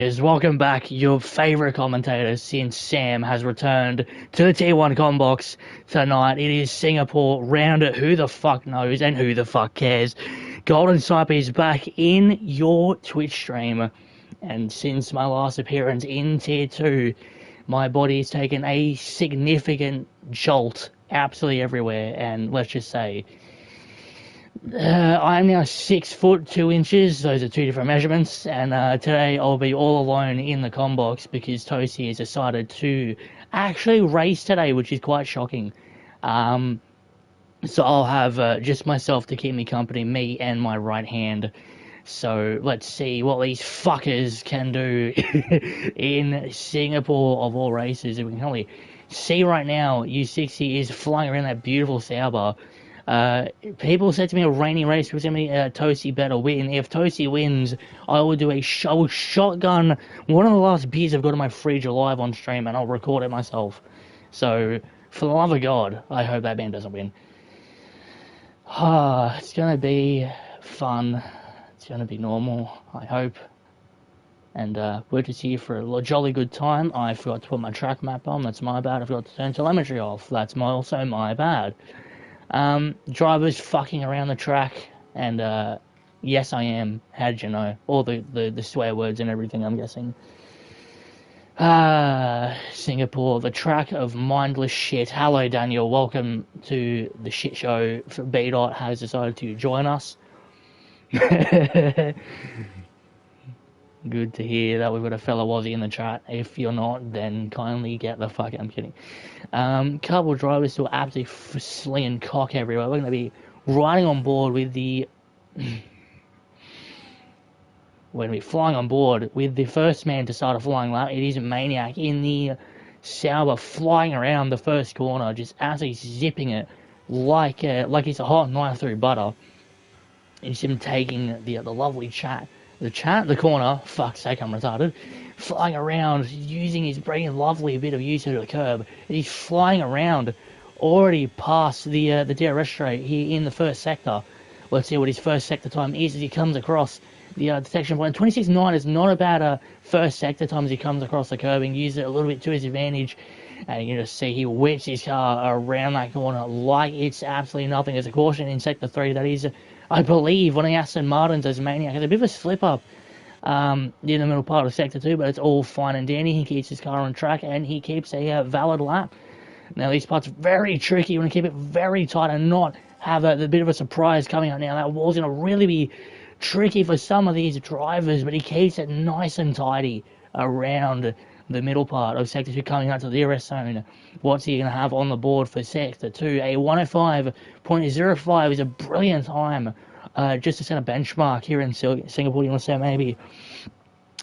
Welcome back, your favourite commentators, since Sam has returned to the T1 Combox tonight. It is Singapore round at Who the Fuck Knows and Who the Fuck Cares. Golden Sniper is back in your Twitch stream, and since my last appearance in Tier 2, my body has taken a significant jolt absolutely everywhere, and let's just say I'm now 6 foot 2 inches. Those are two different measurements, and today I'll be all alone in the combox because Toasty has decided to actually race today, which is quite shocking. So I'll have just myself to keep me company, me and my right hand. So let's see what these fuckers can do in Singapore of all races. We can only see right now U60 is flying around that beautiful Sauber. People said to me a rainy race, people said to me Toasty better win. If Toasty wins, I will do a shotgun one of the last beers I've got in my fridge live on stream, and I'll record it myself. So, for the love of God, I hope that man doesn't win. It's going to be fun. It's going to be normal, I hope. And we're just here for a jolly good time. I forgot to put my track map on. That's my bad. I forgot to turn telemetry off. That's also my bad. Drivers fucking around the track, and yes, I am. How did you know? All the swear words and everything, I'm guessing. Singapore, the track of mindless shit. Hello, Daniel. Welcome to the shit show. B-Dot has decided to join us. Good to hear that we've got a fellow Aussie in the chat. If you're not, then kindly get the fuck out. I'm kidding. Couple drivers still absolutely slinging cock everywhere. We're going to be riding on board with the... We're going to be flying on board with the first man to start a flying lap. It is a Maniac in the Sauber, flying around the first corner, just absolutely zipping it like it's a hot knife through butter. It's him taking the lovely chat. The corner, fuck's sake, I'm retarded, flying around, using his brilliant, lovely bit of use of the curb. He's flying around, already past the DRS straight here in the first sector. Let's see what his first sector time is as he comes across the detection point. 26.9 is not a bad first sector time as he comes across the curb and uses it a little bit to his advantage. And you can just see he whips his car around that corner like it's absolutely nothing. There's a caution in sector 3 that is... I believe one of the Aston Martins as Maniac has a bit of a slip up in the middle part of Sector 2, but it's all fine and dandy. He keeps his car on track and he keeps a valid lap. Now, these parts are very tricky. You want to keep it very tight and not have a bit of a surprise coming out. Now, that wall's going to really be tricky for some of these drivers, but he keeps it nice and tidy around the middle part of Sector 2 coming out to the DRS zone. What's he going to have on the board for Sector 2? A 105.05 is a brilliant time just to set a benchmark here in Singapore. You want to say maybe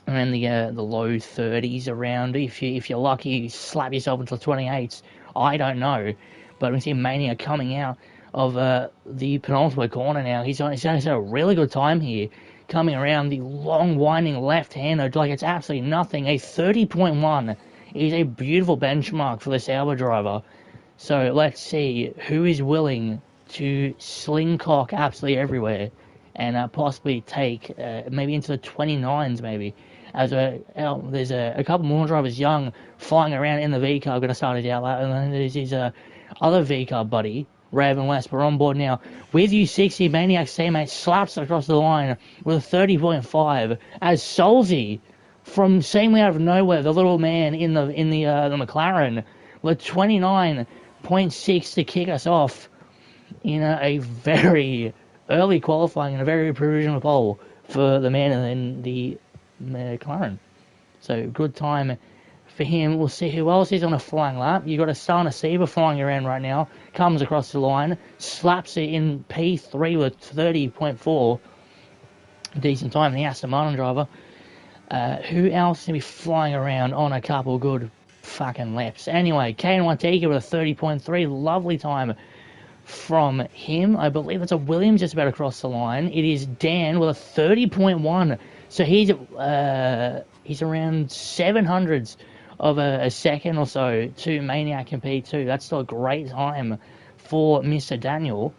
around the low 30s around. If you're lucky, you slap yourself into the 28s. I don't know. But we see Mania coming out of the penultimate corner now. He's had a really good time here, coming around the long, winding left-hander like it's absolutely nothing. A 30.1 is a beautiful benchmark for the Sauber driver. So let's see who is willing to sling cock absolutely everywhere and possibly take maybe into the 29s maybe. As there's a couple more drivers young flying around in the V car, going to start his outlap, and then there's his other V car buddy, Raven West. We're on board now with U60. Maniac's teammate slaps across the line with a 30.5 as Solz from seemingly out of nowhere, the little man in the McLaren, with 29.6 to kick us off in a very early qualifying and a very provisional pole for the man in the McLaren. So good time for him. We'll see who else is on a flying lap. You've got a Sana Siva flying around right now. Comes across the line. Slaps it in P3 with 30.4. Decent time. The Aston Martin driver. Who else can be flying around on a couple good fucking laps? Anyway, Kane Watika with a 30.3. Lovely time from him. I believe it's a Williams just about across the line. It is Dan with a 30.1. So he's around 700s of a second or so to Maniac and P2. That's still a great time for Mr. Daniel.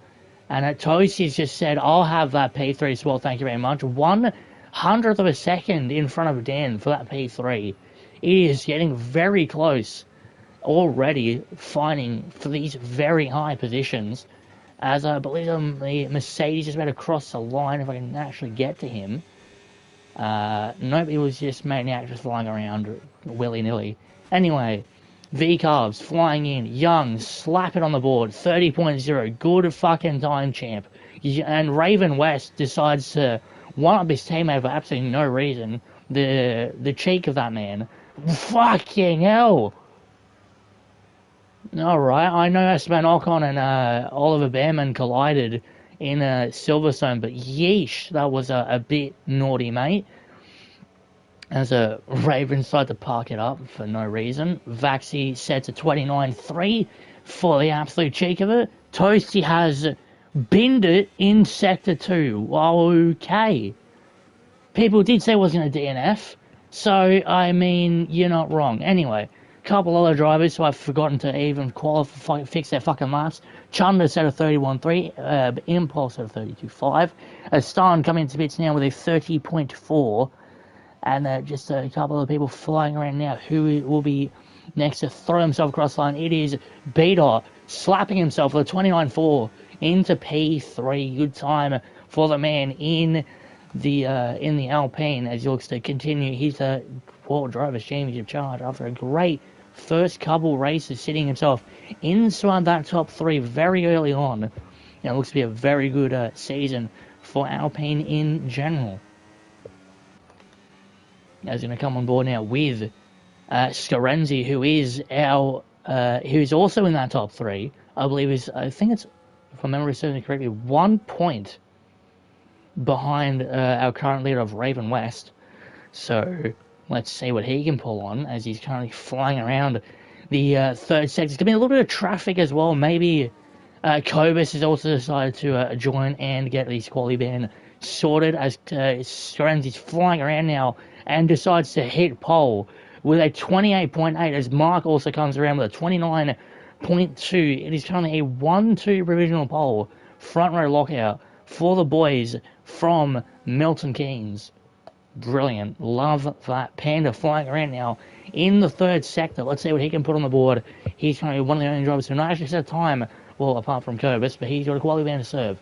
And Toasty's just said, I'll have that P3 as well, thank you very much. One hundredth of a second in front of Dan for that P3. It is getting very close already, fighting for these very high positions. As I believe the Mercedes is about to cross the line if I can actually get to him. Nope, it was just Maniac just flying around willy-nilly. Anyway, V-Carbs flying in, Young, slap it on the board, 30.0, good fucking time, champ. And Raven West decides to one-up his teammate for absolutely no reason. The cheek of that man. Fucking hell! Alright, I know Esteban Ocon and Oliver Behrman collided in Silverstone, but yeesh, that was a bit naughty, mate. As a Raven decided to park it up for no reason. Vaxi sets a 29.3 for the absolute cheek of it. Toasty has binned it in Sector 2. Okay. People did say it wasn't a DNF, so, I mean, you're not wrong. Anyway, a couple other drivers who I've forgotten to even qualify, fix their fucking laps. Chunder set a 31.3, Impulse at a 32.5. Stan coming into pits now with a 30.4. And just a couple of people flying around now who will be next to throw himself across the line. It is Beater slapping himself with a 29.4 into P3. Good time for the man in the Alpine as he looks to continue his World Drivers' Championship charge after a great first couple races, sitting himself inside that top 3 very early on. And it looks to be a very good season for Alpine in general. Is going to come on board now with Scarenzi, who is who's also in that top 3. I believe I think it's, if I remember serving correctly, 1 point behind our current leader of Raven West. So let's see what he can pull on as he's currently flying around the third sector. There's going to be a little bit of traffic as well. Maybe Kobus has also decided to join and get these quality ban sorted as Scarenzi's flying around now and decides to hit pole with a 28.8 as Mark also comes around with a 29.2. It is currently a 1-2 provisional pole, front row lockout for the boys from Milton Keynes. Brilliant. Love that. Panda flying around now in the third sector. Let's see what he can put on the board. He's currently one of the only drivers who not actually set a time, well, apart from Kobus, but he's got a quality band to serve.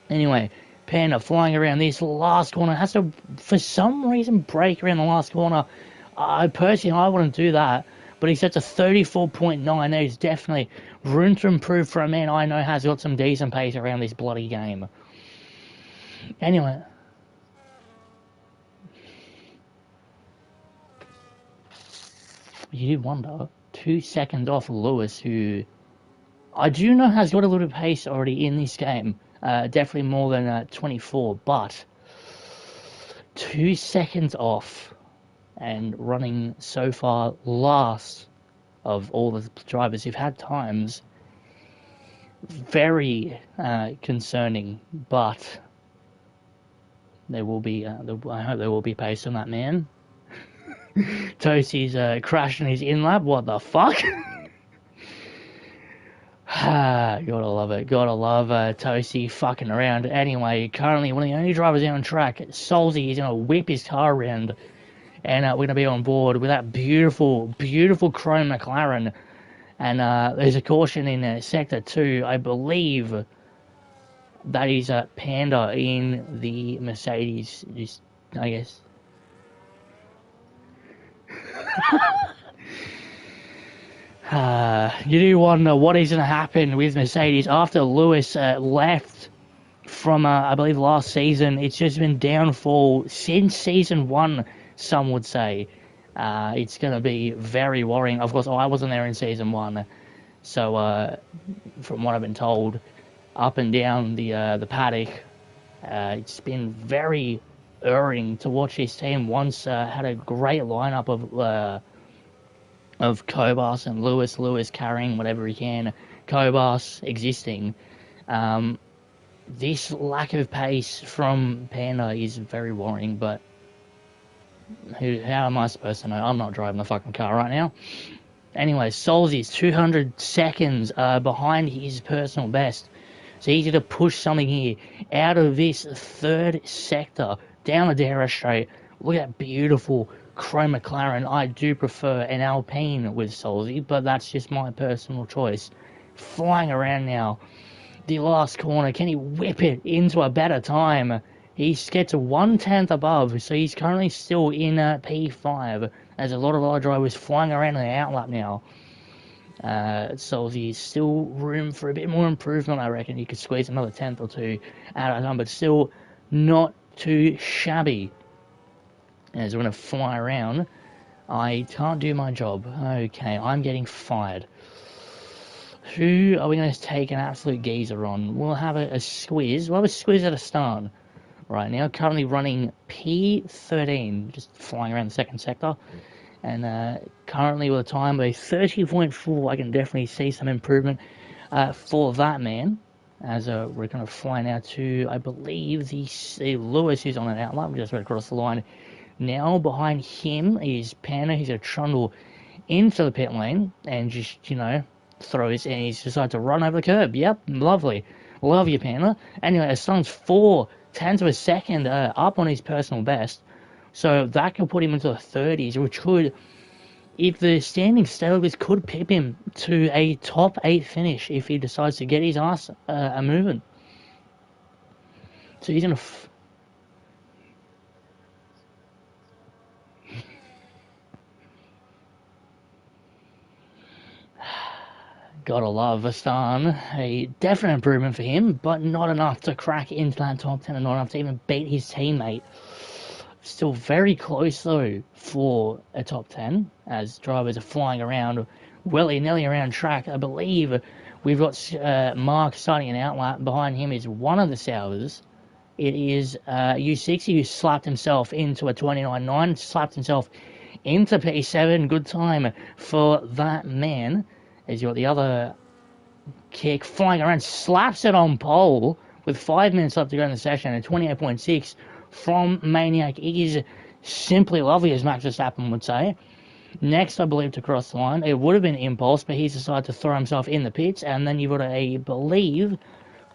Anyway, Panda flying around this last corner, has to, for some reason, break around the last corner. I wouldn't do that, but he sets a 34.9. There's definitely room to improve for a man I know has got some decent pace around this bloody game. Anyway. You did wonder, 2 seconds off Lewis, who I do know has got a little bit of pace already in this game. Definitely more than 24, but 2 seconds off and running so far last of all the drivers who've had times. Very concerning, but there will be, I hope there will be pace on that man. Toasty's crashing his in-lap, what the fuck? Gotta love it. Gotta love Toasty fucking around. Anyway, currently one of the only drivers out on track, Solz, is going to whip his car around. And we're going to be on board with that beautiful, beautiful chrome McLaren. And there's a caution in Sector 2. I believe that is Panda in the Mercedes, just, I guess. You do wonder what is going to happen with Mercedes after Lewis left from, I believe, last season. It's just been downfall since Season 1, some would say. It's going to be very worrying. Of course, I wasn't there in Season 1, so from what I've been told, up and down the paddock, it's been very irritating to watch this team. Once had a great lineup of Kobus and Lewis carrying whatever he can, Kobus existing. This lack of pace from Panda is very worrying, but how am I supposed to know? I'm not driving the fucking car right now. Anyway, Solz is 200 seconds behind his personal best. So he's going to push something here out of this third sector down the DRS straight. Look at that beautiful chrome McLaren. I do prefer an Alpine with Solzy, but that's just my personal choice. Flying around now. The last corner, can he whip it into a better time? He gets 1/10 above, so he's currently still in P5. There's a lot of other drivers flying around in the outlap now. So there's still room for a bit more improvement, I reckon. You could squeeze another 10th or 2 out of time, but still not too shabby. As we're going to fly around, I can't do my job. Okay, I'm getting fired. Who are we going to take an absolute geezer on? We'll have a squeeze. We'll have a squeeze at a start. Right now, currently running P13, just flying around the second sector. And currently with a time of 30.4, I can definitely see some improvement for that man. As we're going to fly now to, I believe, the Lewis, who's on an outlap. We just went across the line. Now behind him is Panda. He's going to trundle into the pit lane and just, throws, and he's decided to run over the curb. Yep, lovely. Love you, Panda. Anyway, Son's 4/10 of a second up on his personal best. So that could put him into the 30s, which could, if the standings stay like this, could pip him to a top 8 finish if he decides to get his ass a moving. So he's going to... Gotta love Vastan. A definite improvement for him, but not enough to crack into that top 10 and not enough to even beat his teammate. Still very close, though, for a top 10, as drivers are flying around willy-nilly around track. I believe we've got Mark starting an outlap. Behind him is one of the Sours. It is U60 who slapped himself into a 29.9, slapped himself into P7. Good time for that man. As you got the other kick flying around, slaps it on pole with 5 minutes left to go in the session, and 28.6 from Maniac is simply lovely, as Max Verstappen would say. Next, I believe, to cross the line, it would have been Impulse, but he's decided to throw himself in the pits, and then you've got, I believe,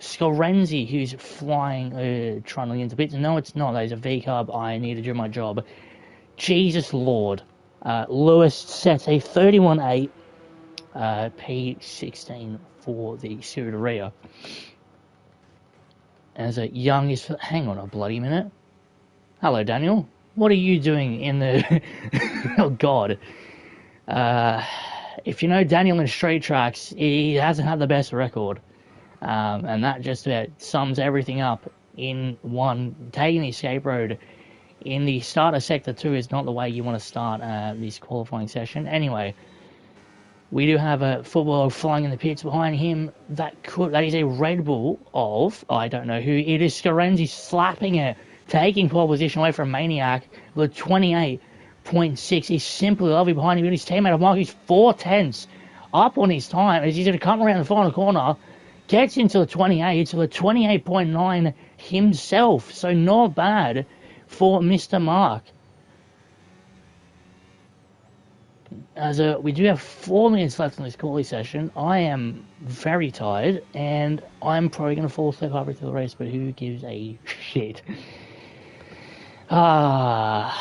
Scorenzi, who's flying, trundling into pits. No, it's not. There's a V-carb. I need to do my job. Jesus Lord. Lewis sets a 31.8. P16 for the Scuderia. As a young is... Hang on a bloody minute. Hello, Daniel. What are you doing in the... Oh, God. If you know Daniel in straight tracks, he hasn't had the best record. And that just about sums everything up in one. Taking the escape road in the start of Sector 2 is not the way you want to start this qualifying session. Anyway... We do have a footballer flying in the pits behind him. That is a Red Bull of, I don't know who. It is Scorenzi slapping it, taking pole position away from Maniac with 28.6. He's simply lovely behind him. And his teammate of Mark is 4/10 up on his time as he's going to come around the final corner. Gets into the 28, to the 28.9 himself. So not bad for Mr. Mark. As we do have 4 minutes left in this quality session, I am very tired, and I'm probably going to fall asleep halfway through the race, but who gives a shit? Another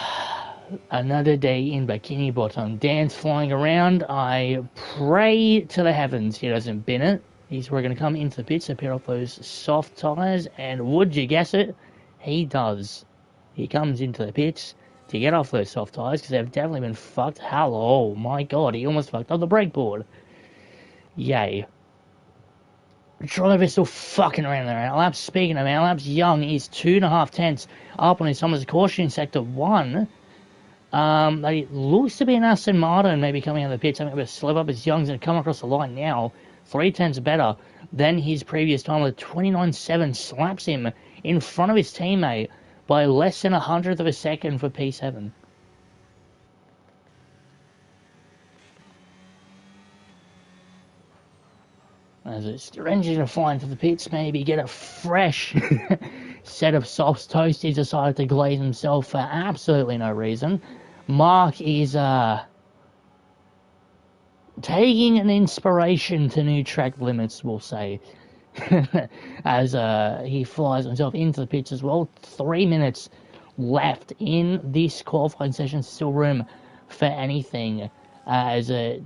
day in Bikini Bottom. Dan's flying around. I pray to the heavens he doesn't bin it. We're going to come into the pits to pair off those soft tyres, and would you guess it? He does. He comes into the pits to get off those soft tyres, because they've definitely been fucked. Hello, my God, he almost fucked up the brake board. Yay. Driver's still fucking around there. Outlap's, speaking of outlap's, Young is 2.5 up on his Summers caution in Sector 1. It looks to be an Aston Martin maybe coming out of the pits, having a bit of a slip up as Young's going to come across the line now. 3/10 better than his previous time with 29.7, slaps him in front of his teammate by less than 100th of a second for P7. As it's ranging to fly into the pits, maybe get a fresh set of softs. Toasty decided to glaze himself for absolutely no reason. Mark is taking an inspiration to new track limits, we'll say. As he flies himself into the pits as well. 3 minutes left in this qualifying session. Still room for anything, as a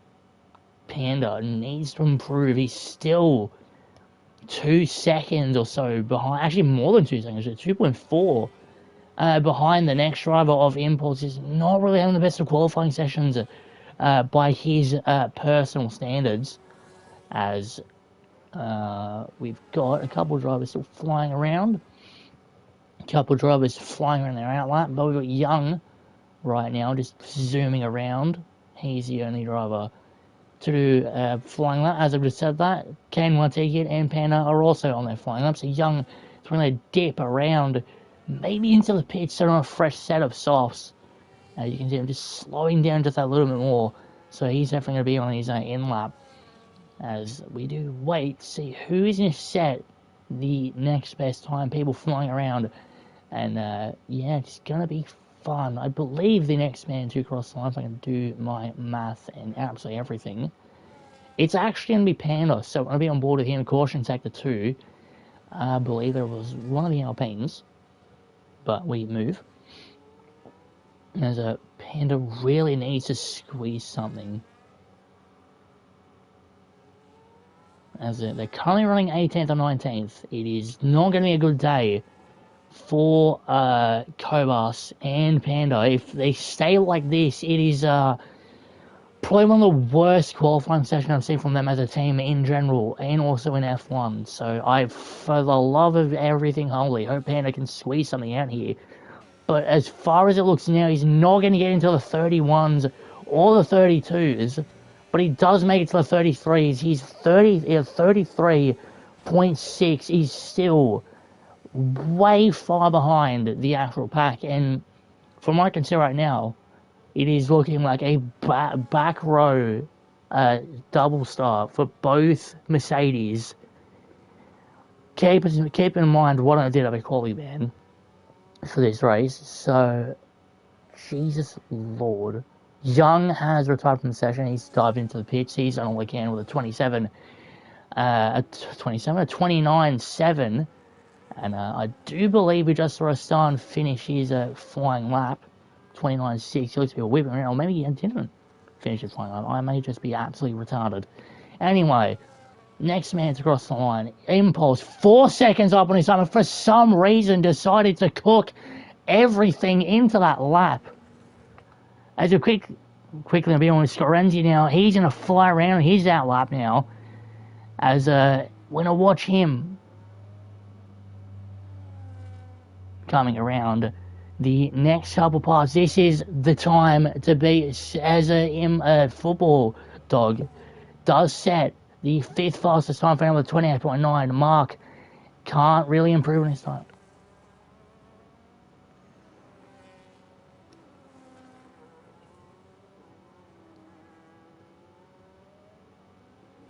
Panda needs to improve. He's still 2 seconds or so behind, actually more than 2 seconds, 2.4 behind the next driver of Impulse. Is not really having the best of qualifying sessions by his personal standards, as we've got a couple of drivers still flying around, a couple of drivers flying around their outlap, but we've got Young right now just zooming around. He's the only driver to do flying lap. As I've just said that, Kane, and Panda are also on their flying lap, so Young is going to dip around, maybe into the pits, so on a fresh set of softs. As you can see, I'm just slowing down just a little bit more, so he's definitely going to be on his in-lap, as we do wait to see who is going to set the next best time, people flying around, and yeah, it's going to be fun. I believe the next man to cross the line, if I can do my math and absolutely everything, it's actually going to be Panda, so I'm going to be on board with him, caution sector 2. I believe there was one of the Alpines, but we move. As a Panda really needs to squeeze something, as they're currently running 18th or 19th. It is not going to be a good day for Cobas and Panda. If they stay like this, it is probably one of the worst qualifying sessions I've seen from them as a team in general, and also in F1. So for the love of everything holy, hope Panda can squeeze something out here. But as far as it looks now, he's not going to get into the 31s or the 32s, but he does make it to the 33s. He's 33.6. He's still way far behind the actual pack, and from what I can see right now, it is looking like a back row double start for both Mercedes. Keep in mind what I did have a quality ban for this race, so Jesus Lord. Young has retired from the session. He's dived into the pits. He's on all he can with a 29.7, and I do believe we just saw a Stan finish his flying lap, 29.6. He looks to be whipping around, or maybe he didn't finish his flying lap. I may just be absolutely retarded. Anyway, next man to cross the line, Impulse, 4 seconds up on his time, and for some reason decided to cook everything into that lap. As a quickly I'll be on with Scorenzi now. He's going to fly around his out lap now, as we're going to watch him coming around the next couple parts. This is the time to be, as a football dog does set the 5th fastest time for him with 28.9. Mark can't really improve on his time.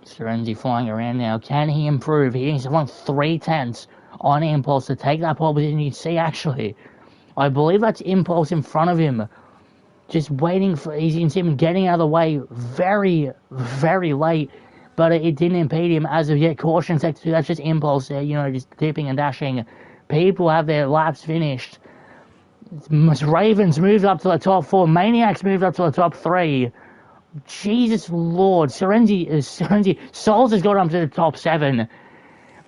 Scorenzi flying around now. Can he improve? He needs to run 3/10 on Impulse to take that pole position. You see, actually, I believe that's Impulse in front of him, just waiting for, you can see him getting out of the way very, very late, but it didn't impede him as of yet. Caution sector 2, that's just Impulse there, just dipping and dashing. People have their laps finished. Ravens moved up to the top 4. Maniacs moved up to the top 3. Jesus Lord. Solz has got up to the top 7.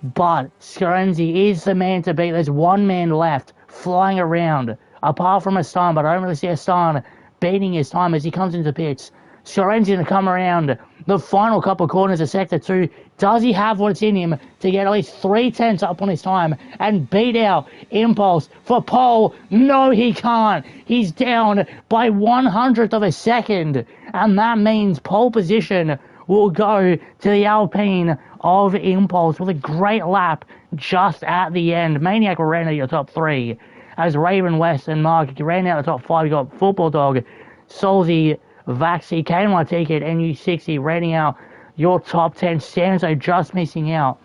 But Scorenzi is the man to beat. There's one man left flying around, apart from Astan, but I don't really see Astan beating his time as he comes into pits. Scorenzi's going to come around the final couple of corners of Sector 2. Does he have what's in him to get at least 3/10 up on his time and beat out Impulse for pole? No, he can't. He's down by 1/100th of a second, and that means pole position will go to the Alpine of Impulse with a great lap just at the end. Maniac ran out of the top 3 as Raven West and Mark ran out of the top 5. You got Football Dog, Solzy, Vaxi, K&Y Ticket, NU60 running out your top 10. Stanzo just missing out.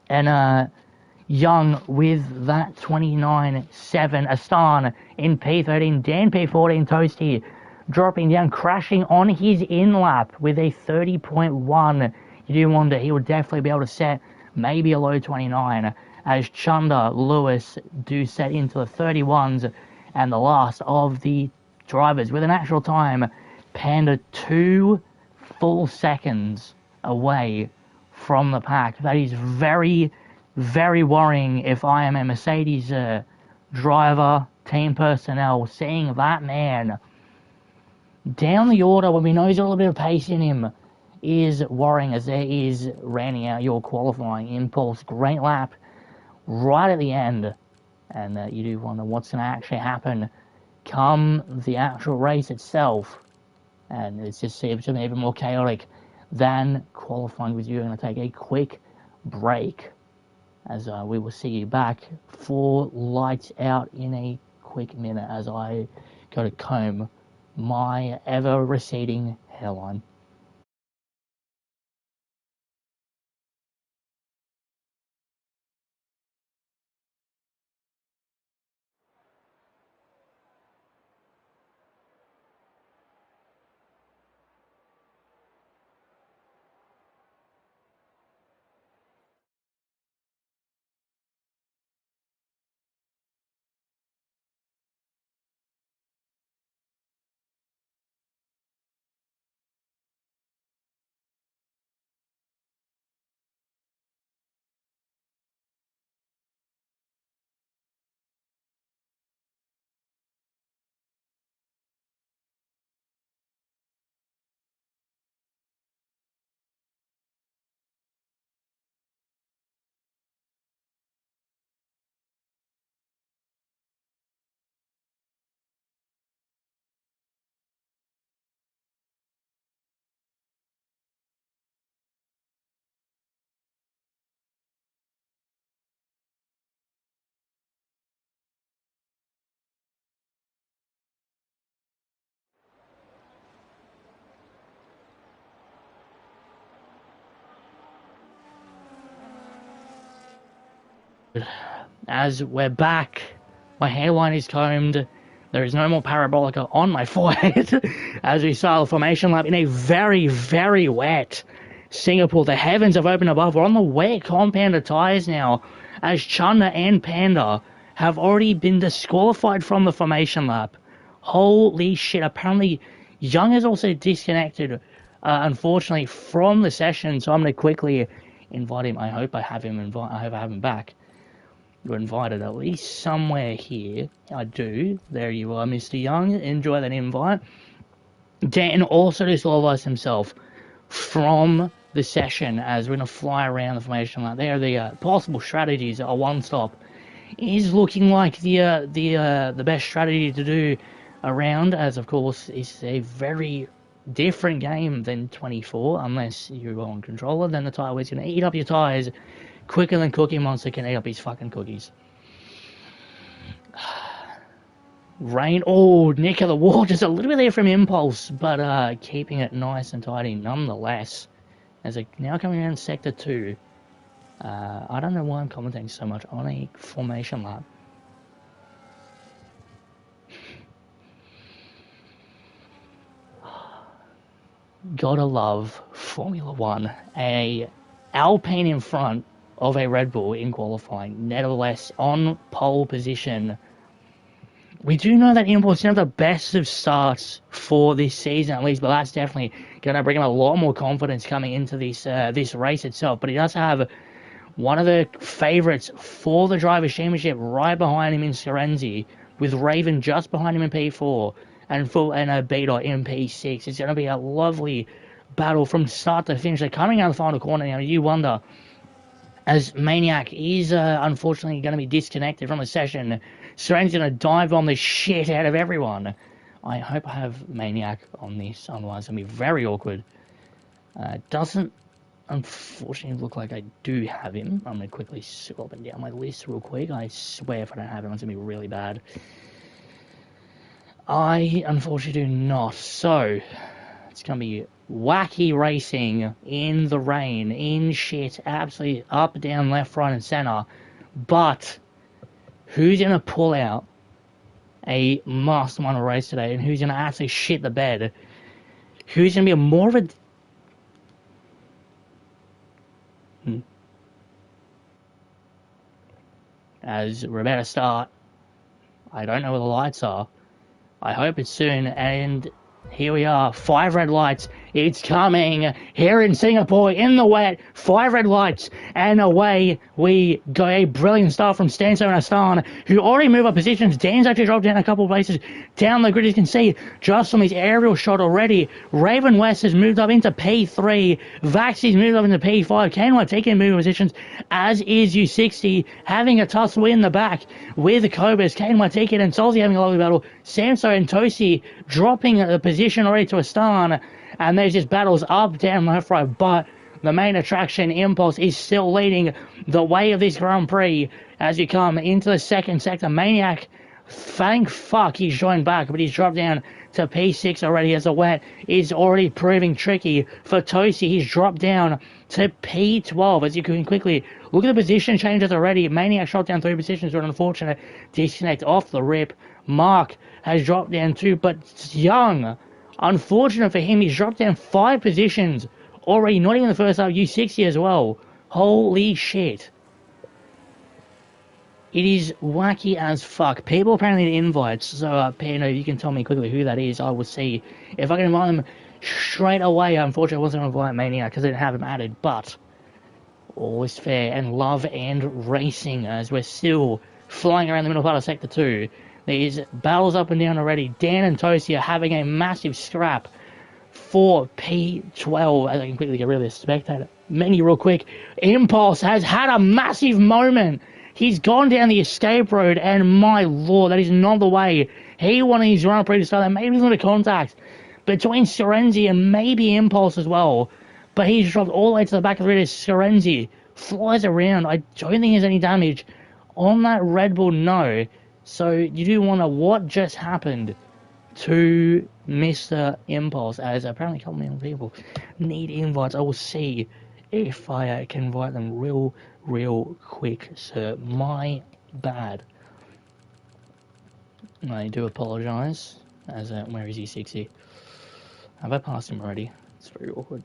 And Young with that 29.7. Astan in P13. Dan P14. Toasty dropping down, crashing on his in-lap with a 30.1. You do wonder he would definitely be able to set maybe a low 29. As Chunda, Lewis do set into the 31s. and the last of the drivers with an actual time, Panda 2 full seconds away from the pack. That is very, very worrying if I am a Mercedes driver, team personnel. Seeing that man down the order when we know he's got a little bit of pace in him is worrying, as there is rounding out your qualifying impulse. Great lap right at the end, and you do wonder what's going to actually happen come the actual race itself, and it just seems to be even more chaotic than qualifying, with you going to take a quick break, as we will see you back for lights out in a quick minute as I go to comb my ever receding hairline. As we're back, my hairline is combed, there is no more parabolica on my forehead as we start the formation lap in a very, very wet Singapore. The heavens have opened above. We're on the wet compounder tyres now, as Chunda and Panda have already been disqualified from the formation lap. Holy shit, apparently Young is also disconnected, unfortunately, from the session, so I'm going to quickly invite him. I hope I have him back. You're invited at least somewhere here. I do. There you are, Mr. Young. Enjoy that invite. Dan also disqualifies himself from the session, as we're going to fly around the formation lap. There are the possible strategies. A one-stop is looking like the best strategy to do around, as of course it's a very different game than 24, unless you go on controller. Then the tire is going to eat up your tires quicker than Cookie Monster can eat up his fucking cookies. Rain, nick of the wall, just a little bit there from Impulse, but keeping it nice and tidy nonetheless. As it now coming around Sector 2. I don't know why I'm commenting so much on a formation lap. Gotta love Formula 1. A Alpine in front of a Red Bull in qualifying, nevertheless on pole position. We do know that Impulse didn't have the best of starts for this season, at least, but that's definitely going to bring him a lot more confidence coming into this race itself. But he does have one of the favourites for the Drivers' Championship right behind him in Scarenzi, with Raven just behind him in P4 and a B-Dot in P6. It's going to be a lovely battle from start to finish. They're coming out of the final corner now. You wonder, as Maniac is unfortunately going to be disconnected from the session. Serene's going to dive bomb the shit out of everyone. I hope I have Maniac on this, otherwise it's going to be very awkward. Doesn't unfortunately look like I do have him. I'm going to quickly scroll up and down my list real quick. I swear if I don't have him, it's going to be really bad. I unfortunately do not. So, it's going to be wacky racing in the rain, in shit, absolutely up, down, left, right, and center. But who's going to pull out a mastermind race today, and who's going to actually shit the bed? Who's going to be more of a... As we're about to start I don't know where the lights are. I hope it's soon, and here we are, 5 red lights, it's coming, here in Singapore, in the wet, 5 red lights, and away we go. A brilliant start from Stanso and Astan, who already move up positions. Dan's actually dropped down a couple of places, down the grid, you can see, just from his aerial shot already. Raven West has moved up into P3, Vaxi's moved up into P5, Canwa taking moving positions, as is U60, having a tussle in the back with the Cobras. Canwa taking and Solz having a lovely battle, Samso and Toasty dropping the position already to Astan, and there's just battles up, down, left, right, but the main attraction, Impulse, is still leading the way of this Grand Prix as you come into the second sector. Maniac, thank fuck he's joined back, but he's dropped down to P6 already, as the wet is already proving tricky for Toasty. He's dropped down to P12, as you can quickly look at the position changes already. Maniac shot down 3 positions, but an unfortunate disconnect off the rip. Mark has dropped down 2, but Young, unfortunate for him, he's dropped down 5 positions already, not even the first half. U60 as well. Holy shit. It is wacky as fuck. People apparently need invites, so Pano, if you can tell me quickly who that is, I will see if I can invite them straight away. Unfortunately, I wasn't going to invite Maniac because I didn't have him added, but all is fair, and love and racing as we're still flying around the middle part of Sector 2. There's battles up and down already. Dan and Toasty are having a massive scrap for P12, as I can quickly get rid of this spectator menu real quick. Impulse has had a massive moment. He's gone down the escape road, and my lord, that is not the way he wanted his Grand Prix to start. That maybe he's going to contact between Serenzi and maybe Impulse as well, but he's dropped all the way to the back of the grid as Serenzi flies around. I don't think there's any damage on that Red Bull, no. So you do wonder what just happened to Mr. Impulse, as apparently a couple million people need invites. I will see if I can invite them real quick, sir. My bad. I do apologise, as where is he, 60? Have I passed him already? It's very awkward.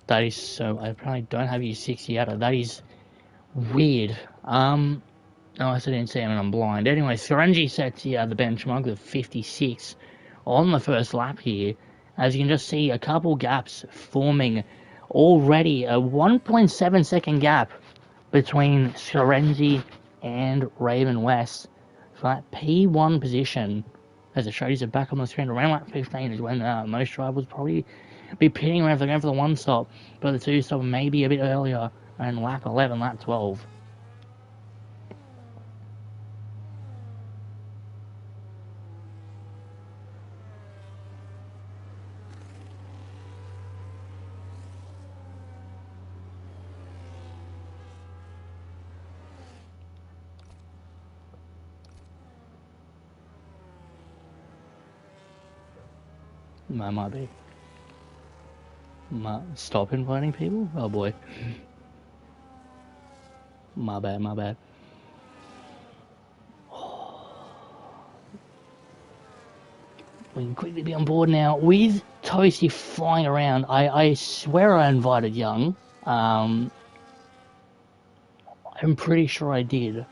That is so, I probably don't have you 60 out of that is weird. Oh, I didn't see him and I'm blind. Anyway, Serenji sets the benchmark of 56 on the first lap here. As you can just see, a couple gaps forming already. A 1.7 second gap between Serenji and Raven West. For that P1 position, as it shows you back on the screen, around lap 15 is when most drivers probably be pitting around if they're going for the 1 stop, but the 2 stop maybe a bit earlier, and lap 11, lap 12. Might be. Stop inviting people? Oh boy. My bad. We can quickly be on board now with Toasty flying around. I swear I invited Young. I'm pretty sure I did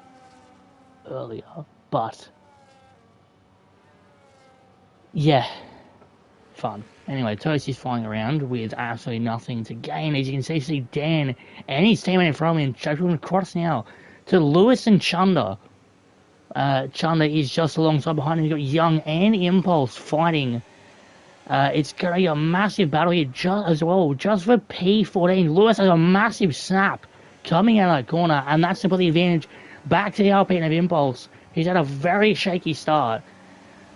earlier, but yeah, fun. Anyway, Toasty's flying around with absolutely nothing to gain. As you can see Dan and his teammate in front of him, jumping across now to Lewis and Chunder. Chunder is just alongside behind him. You've got Young and Impulse fighting. It's going to be a massive battle here just for P14. Lewis has a massive snap coming out of that corner, and that's to put the advantage back to the Alpine of Impulse. He's had a very shaky start.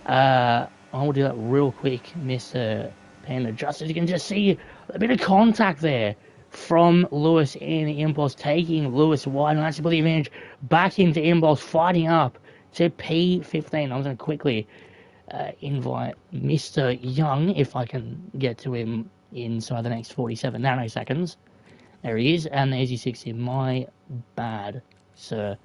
I will do that real quick, Mr. Panda. Just as you can just see a bit of contact there from Lewis and Impulse, taking Lewis wide, and that's to put the advantage back into Impulse, fighting up to P15. I'm going to quickly invite Mr. Young, if I can get to him inside the next 47 nanoseconds. There he is, and there's your 60. My bad, sir.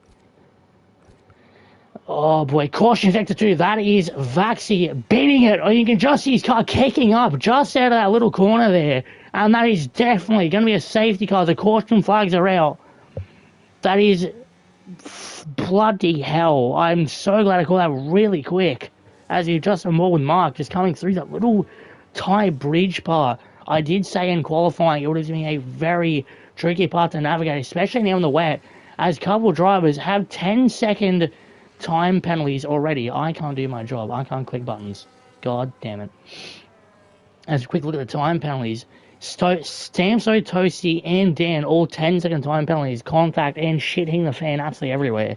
Oh boy, caution sector 2, that is Vaxi beating it. Oh, you can just see his car kicking up just out of that little corner there. And that is definitely going to be a safety car. The caution flags are out. That is bloody hell. I'm so glad I called that really quick. As you just saw more with Mark just coming through that little tie bridge part. I did say in qualifying it would have been a very tricky part to navigate, especially now in the wet, as a couple drivers have 10-second time penalties already. I can't do my job. I can't click buttons. God damn it. As a quick look at the time penalties, Stamso, Toasty, and Dan, all 10-second time penalties, contact, and shit hitting the fan absolutely everywhere.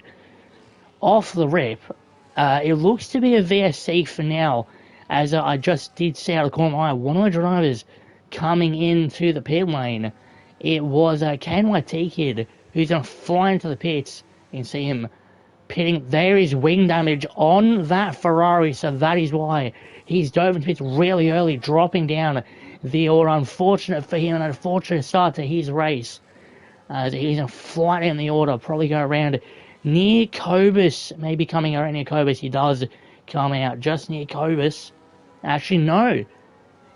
Off the rip, it looks to be a VSC for now, as I just did see out of the corner eye, one of the drivers coming into the pit lane. It was a KNYT kid who's going to fly into the pits and see him pitting. There is wing damage on that Ferrari, so that is why he's dove into pits really early, dropping down the order. Unfortunate for him, and unfortunate start to his race. He's going to fly down the order, probably go around near Cobus, maybe coming around near Cobus. He does come out just near Cobus. Actually, no.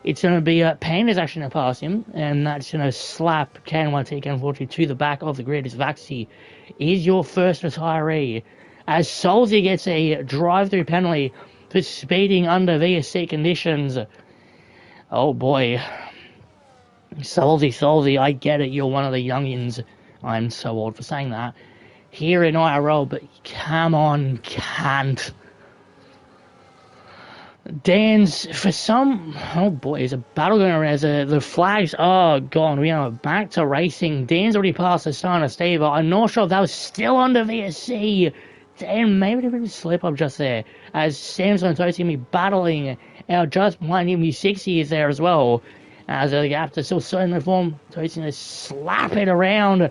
It's going to be Panda's actually going to pass him, and that's going to slap KNYT, unfortunately, to the back of the grid. As Vaxi is your first retiree, as Solz gets a drive-through penalty for speeding under VSC conditions. Oh boy. Solzy, I get it, you're one of the youngins. I'm so old for saying that. Here in IRL, but come on, can't. Dan's, for some, oh boy, there's a battle going around. The flags are gone. We are back to racing. Dan's already passed the sign of Steve. I'm not sure if that was still under VSC. Dan, maybe there was a slip up just there. As Samson and Toasty going to be battling out just behind him. He's 60 is there as well. As the gap to still certain the form. Toasty going to slap it around.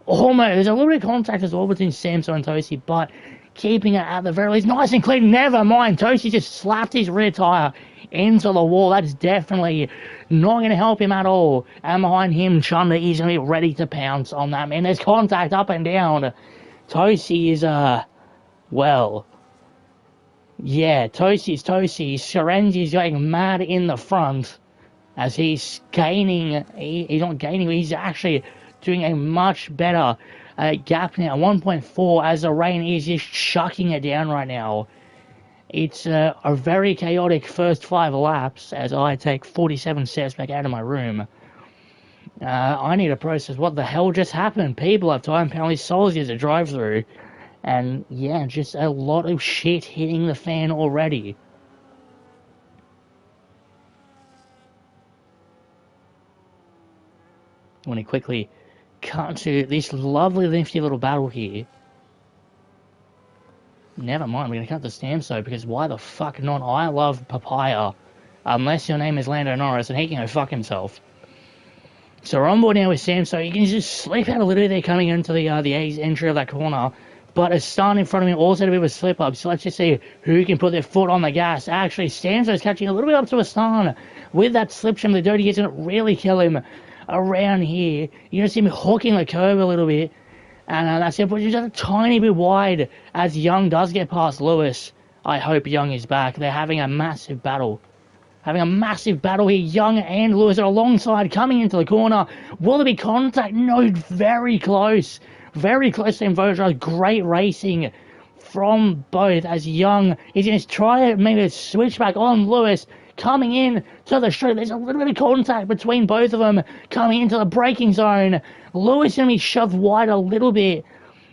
Almost, there's a little bit of contact as well between Samson and Toasty, but keeping it at the very least nice and clean. Never mind, Toasty just slapped his rear tyre into the wall. That's definitely not going to help him at all. And behind him, Chunder is going to be ready to pounce on that man. There's contact up and down. Toasty is, well, yeah, Toasty's Toasty. Serenzi's going mad in the front as he's gaining. He's not gaining, he's actually doing a much better gap now, 1.4, as the rain is just chucking it down right now. It's a very chaotic first 5 laps as I take 47 steps back out of my room. I need to process what the hell just happened. People have time penalties, Solz is a drive-through, and yeah, just a lot of shit hitting the fan already. I want to quickly cut to this lovely nifty little battle here. Never mind, we're going to cut to Stamso, because why the fuck not? I love Papaya. Unless your name is Lando Norris, and he can go fuck himself. So we're on board now with Stamso. You can just slip out a little bit there coming into the A's entry of that corner. But a start in front of him also a bit of a slip up. So let's just see who can put their foot on the gas. Actually, Stamso's catching a little bit up to a start with that slip trim. The dirty is going to really kill him around here. You can see him hooking the curb a little bit, and that's it, but just a tiny bit wide as Young does get past Lewis. I hope Young is back. They're having a massive battle. Here. Young and Lewis are alongside, coming into the corner. Will there be contact? No, very close. Very close to Invoja. Great racing from both, as Young is going to try to maybe switch back on Lewis. Coming in to the straight, there's a little bit of contact between both of them, coming into the braking zone. Lewis going to be shoved wide a little bit,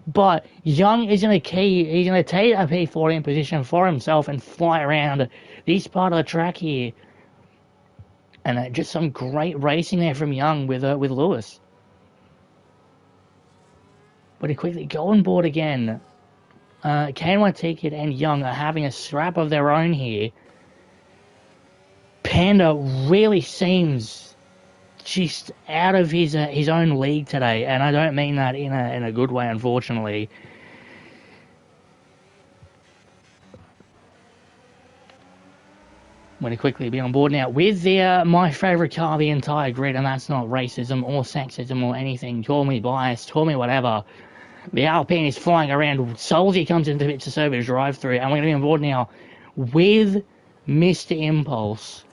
but Young is going to he's going to take a P40 in position for himself and fly around this part of the track here. And just some great racing there from Young with Lewis. But to quickly go on board again, KNYT Kid and Young are having a scrap of their own here. Panda really seems just out of his own league today, and I don't mean that in a good way, unfortunately. going to quickly be on board now with the my favourite car of the entire grid, and that's not racism or sexism or anything. Call me biased, call me whatever. The Alpine is flying around. Solz comes into the pit to serve his drive-through, and we're going to be on board now with Mr. Impulse,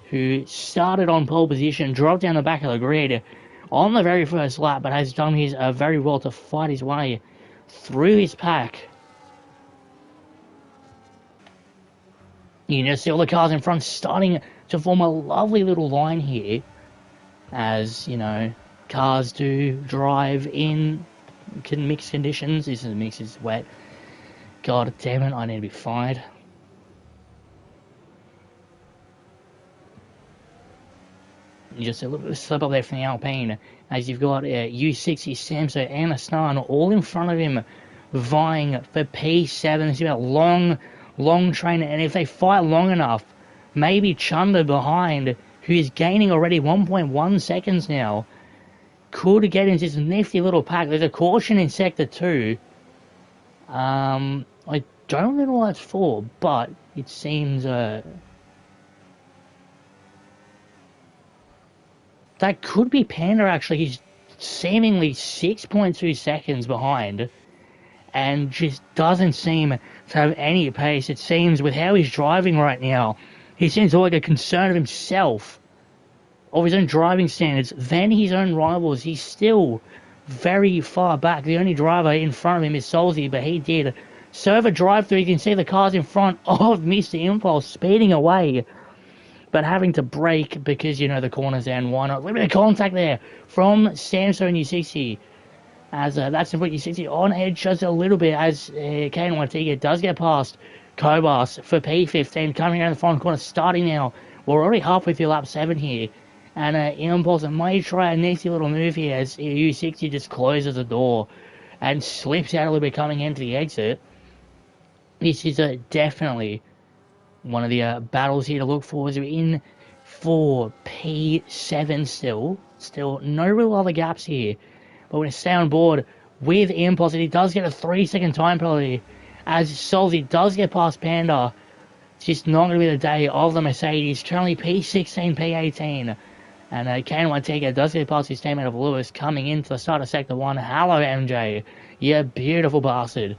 who started on pole position, dropped down the back of the grid on the very first lap, but has done his very well to fight his way through his pack. You can just see all the cars in front starting to form a lovely little line here, as, you know, cars do drive in mixed conditions. This is mix is wet. God damn it, I need to be fired. Just a little bit of slip up there from the Alpine, as you've got U60, Samso and Astana all in front of him, vying for P7. It's about long train, and if they fight long enough, maybe Chunder behind, who is gaining already 1.1 seconds now, could get into this nifty little pack. There's a caution in Sector 2. I don't know what that's for, but it seems that could be Panda, actually. He's seemingly 6.2 seconds behind and just doesn't seem to have any pace. It seems, with how he's driving right now, he seems like a concern of himself, of his own driving standards, than his own rivals. He's still very far back. The only driver in front of him is Solz, but he did serve a drive-through. You can see the cars in front of Mr. Impulse speeding away, but having to brake because, you know, the corner's down. Why not? A little bit of contact there from Samso and U60, as that's going to put U60 on edge just a little bit, as Kane Watiga does get past Kobas for P15, coming around the final corner, starting now. We're already halfway through lap 7 here, and Impulse may try a nasty little move here as U60 just closes the door and slips out a little bit coming into the exit. This is definitely one of the battles here to look for, as we're in for P7 still. Still no real other gaps here, but we're going to stay on board with Impulse, and he does get a 3-second time penalty, as Solz does get past Panda. It's just not going to be the day of the Mercedes. Currently P16, P18, and Kane Watiga does get past his teammate of Lewis coming into the start of Sector 1. Hello, MJ. You beautiful bastard.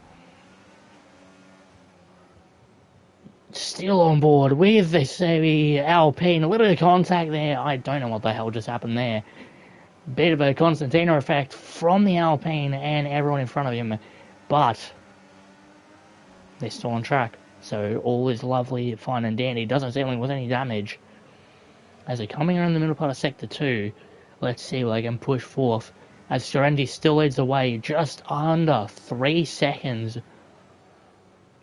Still on board with this Alpine. A little bit of contact there. I don't know what the hell just happened there. Bit of a Constantino effect from the Alpine and everyone in front of him, but they're still on track, so all is lovely, fine and dandy. Doesn't seem like there was any damage. As they're coming around the middle part of Sector 2, let's see what they can push forth, as Sorrenti still leads the way, just under 3 seconds.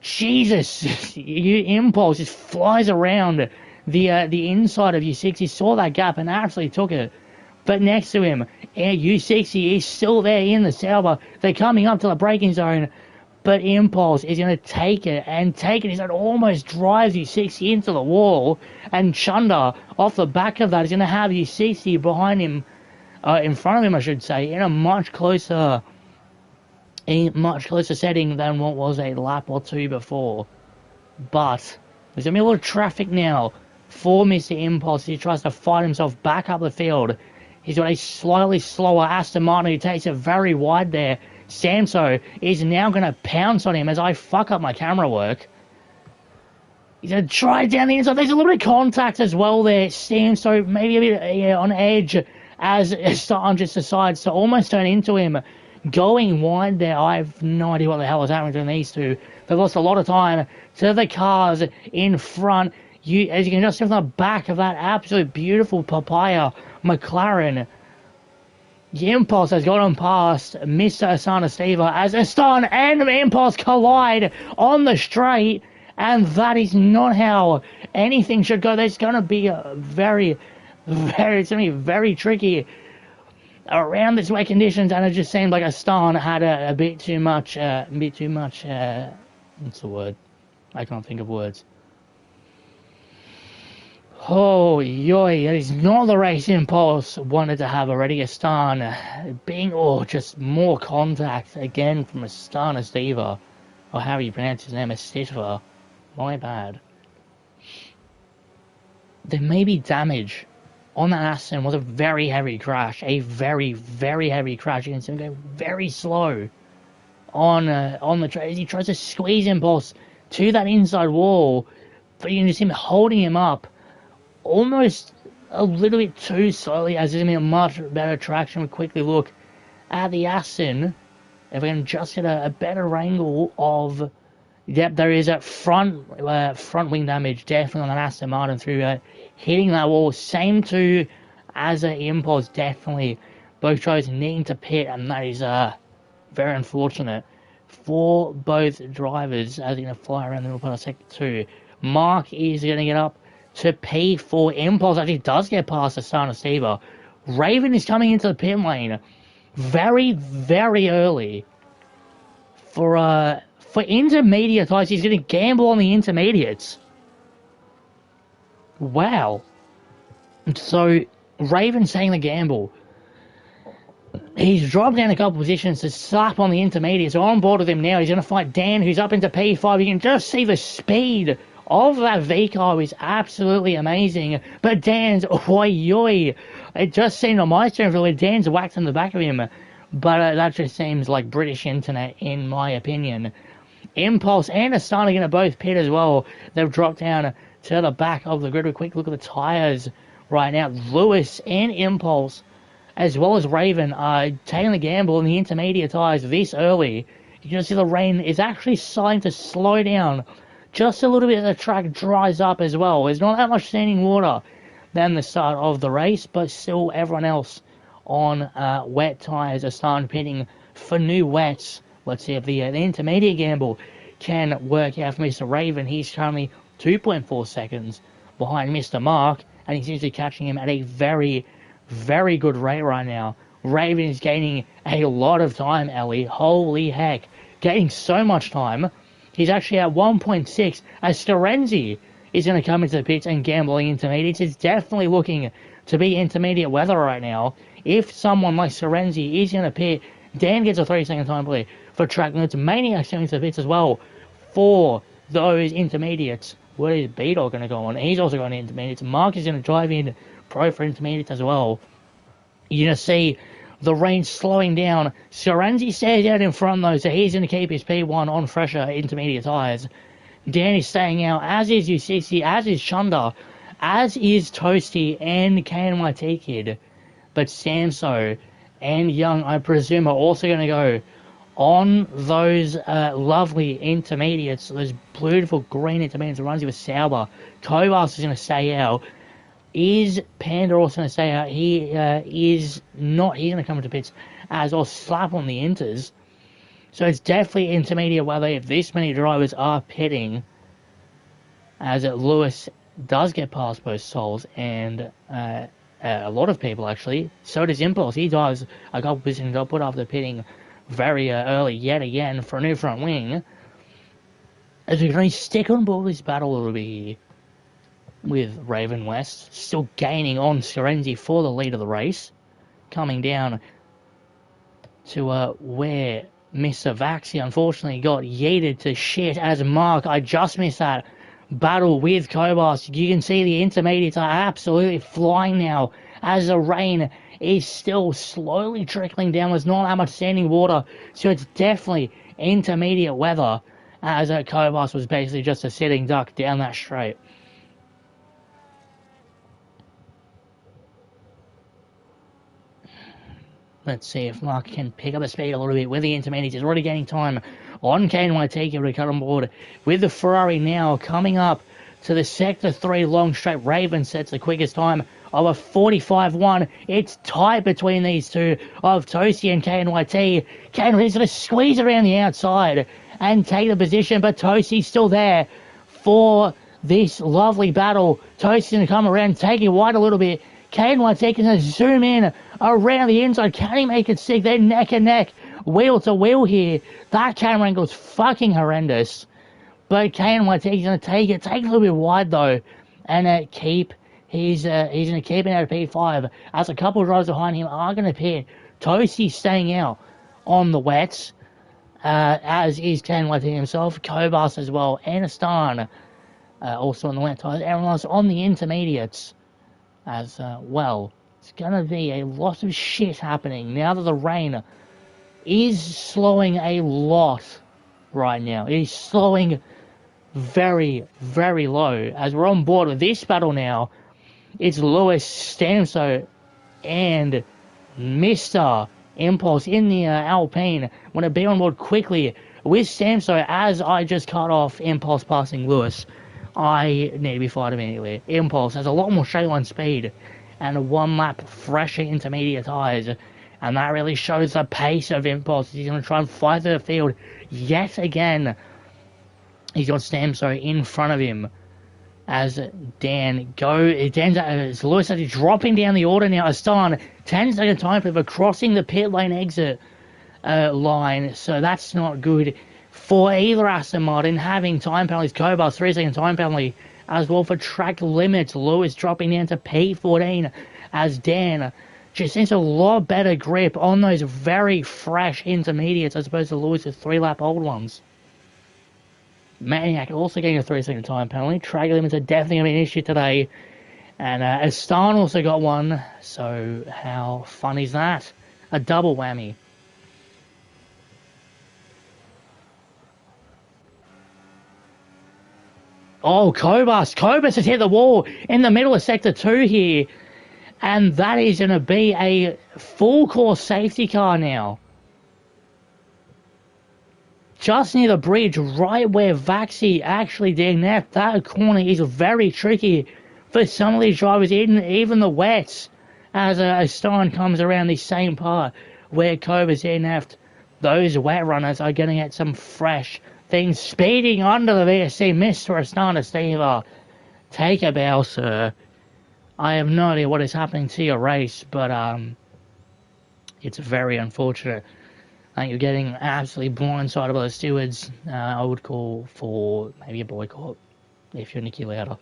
Jesus, Impulse just flies around the inside of U60, saw that gap and actually took it. But next to him, U60 is still there in the Sauber. They're coming up to the braking zone, but Impulse is going to take it, and taking it almost drives U60 into the wall, and Chunder, off the back of that, is going to have U60 behind him, in front of him, I should say, in a much closer setting than what was a lap or two before. But there's going to be a lot of traffic now for Mr. Impulse. He tries to fight himself back up the field. He's got a slightly slower Aston Martin who takes it very wide there. Samso is now going to pounce on him as I fuck up my camera work. He's going to try down the inside. There's a little bit of contact as well there. Samso maybe a bit on edge as Stan just decides to almost turn into him. Going wide there. I have no idea what the hell is happening to these two. They've lost a lot of time to the cars in front. As you can just see from the back of that absolute beautiful papaya McLaren, the Impulse has gotten past Mr. Asana Steva as Aston and Impulse collide on the straight, and that is not how anything should go. There's going to be it's going to be very tricky around this wet conditions, and it just seemed like Aston had a bit too much, what's the word? I can't think of words. Oh, yoy, that is not the race Impulse wanted to have already. Aston being, just more contact again from Aston Esteva, or how you pronounce his name, Esteva. My bad. there may be damage on that Aston. Was a very heavy crash, a very, very heavy crash. You can see him go very slow on the track as he tries to squeeze Impulse to that inside wall, but you can just see him holding him up almost a little bit too slowly, as there's going to be a much better traction. We quickly look at the Aston, if we can just get a better angle of, yep, there is a front wing damage definitely on an Aston Martin through hitting that wall. Same too as an Impulse, definitely. Both drivers needing to pit, and that is very unfortunate for both drivers as they're going to fly around the middle part of sector 2. Mark is going to get up to P4. Impulse actually does get past the start of Stever. Raven is coming into the pit lane very, very early for intermediate tires. He's going to gamble on the intermediates. Wow. So Raven's taking the gamble. He's dropped down a couple positions to slap on the intermediates. So on board with him now. He's going to fight Dan, who's up into P5. You can just see the speed of that V-car is absolutely amazing. But Dan's, oi. It just seemed on my screen where Dan's whacked in the back of him. But that just seems like British internet, in my opinion. Impulse and Astana are going to both pit as well. They've dropped down to the back of the grid. A quick look at the tyres right now. Lewis and Impulse, as well as Raven, are taking the gamble on the intermediate tyres this early. You can see the rain is actually starting to slow down just a little bit. The track dries up as well. There's not that much standing water than the start of the race, but still everyone else on wet tyres are starting pitting for new wets. Let's see if the intermediate gamble can work out for Mr. Raven. He's currently 2.4 seconds behind Mr. Mark, and he seems to be catching him at a very, very good rate right now. Raven is gaining a lot of time, Ellie. Holy heck. Gaining so much time. He's actually at 1.6 as Sterenzi is going to come into the pits and gambling intermediates. It's definitely looking to be intermediate weather right now. If someone like Sterenzi is going to pit, Dan gets a 3-second time play for track limits. Maniac's coming to the pits as well for those intermediates. Where is B-Dog going to go on? He's also going to intermediates. Mark is going to drive in pro for intermediates as well. You're going to see the rain slowing down. Sorenzi stays out in front though, so he's going to keep his P1 on fresher intermediate tyres. Dan is staying out, as is U60, as is Chunder, as is Toasty and KNYT Kid. But Samso and Young, I presume, are also going to go on those lovely intermediates, those beautiful green intermediates that runs you with Sauber. Kobas is going to stay out. Is Panda also going to stay out? He is not. He's going to come into pits as well, slap on the inters. So it's definitely intermediate weather if this many drivers are pitting, as Lewis does get past both Solz and a lot of people actually. So does Impulse. He dives a couple positions, got put after pitting very early yet again for a new front wing. As we can only stick on board this battle a little bit here with Raven West, still gaining on Scarenzi for the lead of the race, coming down to where Mr. Vaxi unfortunately got yeeted to shit as Mark. I just missed that battle with Kobas. You can see the intermediates are absolutely flying now as the rain is still slowly trickling down. There's not that much standing water, so it's definitely intermediate weather, as Kobas was basically just a sitting duck down that straight. Let's see if Mark can pick up the speed a little bit with the intermediates. He's already gaining time on KNYT, able to cut on board with the Ferrari now coming up to the Sector 3 long straight. Raven sets the quickest time of a 45.1. It's tight between these two of Toasty and KNYT. KNYT's going to squeeze around the outside and take the position, but Toasty's still there for this lovely battle. Toasty's going to come around, take it wide a little bit. KNYT can zoom in around the inside. Can he make it stick? They're neck and neck, wheel to wheel here. That camera angle's fucking horrendous. But KNYT is going to take it a little bit wide though, and keep. He's going to keep it out of P5 as a couple of drivers behind him are going to pit. Toasty staying out on the wets, as is KNYT himself. Kobas as well, and Astan also on the wet tyres. Everyone else on the intermediates as well. It's going to be a lot of shit happening now that the rain is slowing a lot right now. It is slowing very, very low. As we're on board with this battle now, it's Lewis, Stamso, and Mr. Impulse in the Alpine. Want to be on board quickly with Stamso as I just cut off Impulse passing Lewis. I need to be fired immediately. Impulse has a lot more straight line speed and a 1 lap fresher intermediate tyres, and that really shows the pace of Impulse. He's going to try and fly through the field yet again. He's got Stamso in front of him as Dan's Lewis is dropping down the order now. Astan 10-second time for crossing the pit lane exit line, so that's not good for either Aston Martin. Having time penalties, Cobus 3-second time penalty as well for track limits. Lewis dropping down to P14 as Dan just seems a lot better grip on those very fresh intermediates as opposed to Lewis's 3-lap old ones. Maniac also getting a 3-second time penalty. Track limits are definitely going to be an issue today. And Astan also got one, so how fun is that? A double whammy. Oh, Cobus has hit the wall in the middle of Sector 2 here. And that is going to be a full course safety car now. Just near the bridge, right where Vaxi actually DNF'd. That corner is very tricky for some of these drivers, even the wets, as Astan comes around the same part where Cobus DNF'd. Those wet runners are going to get some fresh things speeding under the VSC. Mr. Astan Steva, take a bow, sir. I have no idea what is happening to your race, but it's very unfortunate. You're getting absolutely blindsided by the stewards. I would call for maybe a boycott if you're Niki Lauda.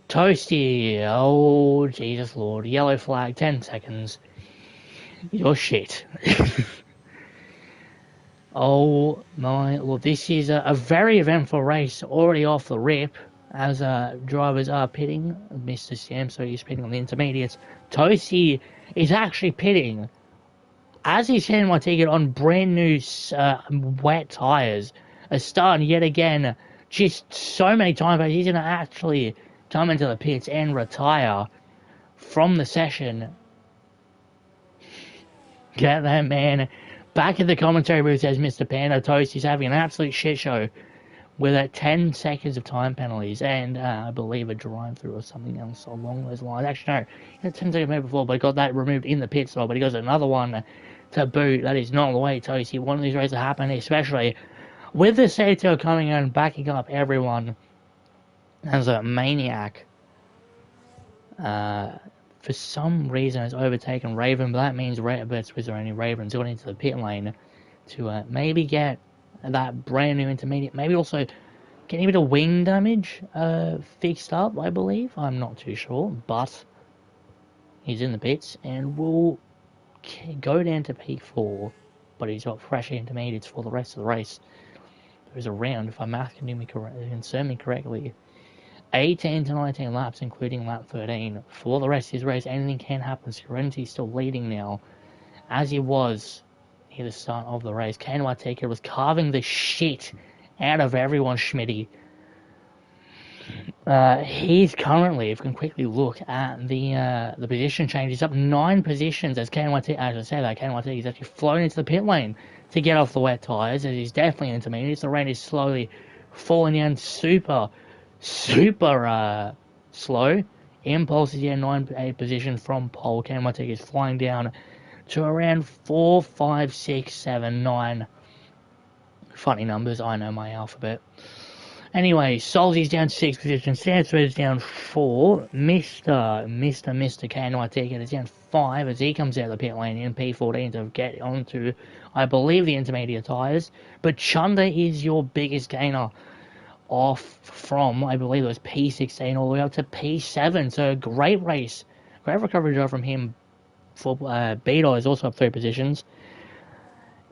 Toasty, oh Jesus Lord, yellow flag, 10 seconds. You're shit. Oh my Lord, this is a very eventful race already off the rip as drivers are pitting. Mr. Stamso is pitting on the intermediates. Toasty is actually pitting as he's hitting my ticket on brand new wet tyres. Astan yet again, just so many times, but he's going to actually come into the pits and retire from the session. Get that man back in the commentary booth, says Mr. Panda. Toast is having an absolute shit show with 10 seconds of time penalties and I believe a drive through or something else along those lines. Actually, no, he had 10 seconds maybe before, but he got that removed in the pit stop, but he goes another one to boot. That is not the way, Toasty. One of these races happen, especially with the Sato coming in and backing up everyone as a Maniac. For some reason has overtaken Raven, but that means was there only Raven's got into the pit lane to maybe get that brand new intermediate, maybe also getting a bit of wing damage fixed up, I believe. I'm not too sure, but he's in the pits and will go down to P4, but he's got fresh intermediates for the rest of the race. There's a round, if my math can serve me correctly, 18 to 19 laps, including lap 13. For the rest of his race, anything can happen. Serenity's still leading now, as he was near the start of the race. Kanwateka was carving the shit out of everyone, Schmitty. He's currently, if we can quickly look at the position change, he's up 9 positions as Kanwateka, as I said, Kanwateka is actually flown into the pit lane to get off the wet tyres, as he's definitely intermediate. The rain is slowly falling down super slow. Impulse is in 9th position from pole. Kanwateka is flying down to around 4, 5, 6, 7, 9. Funny numbers, I know my alphabet. Anyway, Solz is down 6 positions. Sanford is down 4. Mr. Kanwateka is down 5 as he comes out of the pit lane in P14 to get onto, I believe, the intermediate tyres. But Chunda is your biggest gainer, off from, I believe it was P16 all the way up to P7. So a great race. Great recovery drive from him. For Beto is also up 3 positions.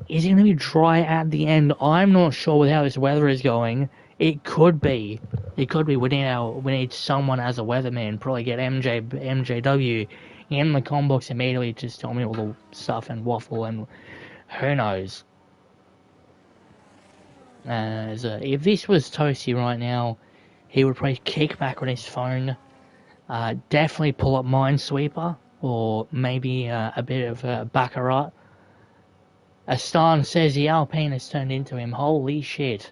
Is it going to be dry at the end? I'm not sure with how this weather is going. It could be. We need someone as a weatherman. Probably get MJW in the com box immediately. Just tell me all the stuff and waffle, and who knows. If this was Toasty right now, he would probably kick back on his phone. Definitely pull up Minesweeper, or maybe a bit of Baccarat. Astan says the Alpine has turned into him. Holy shit.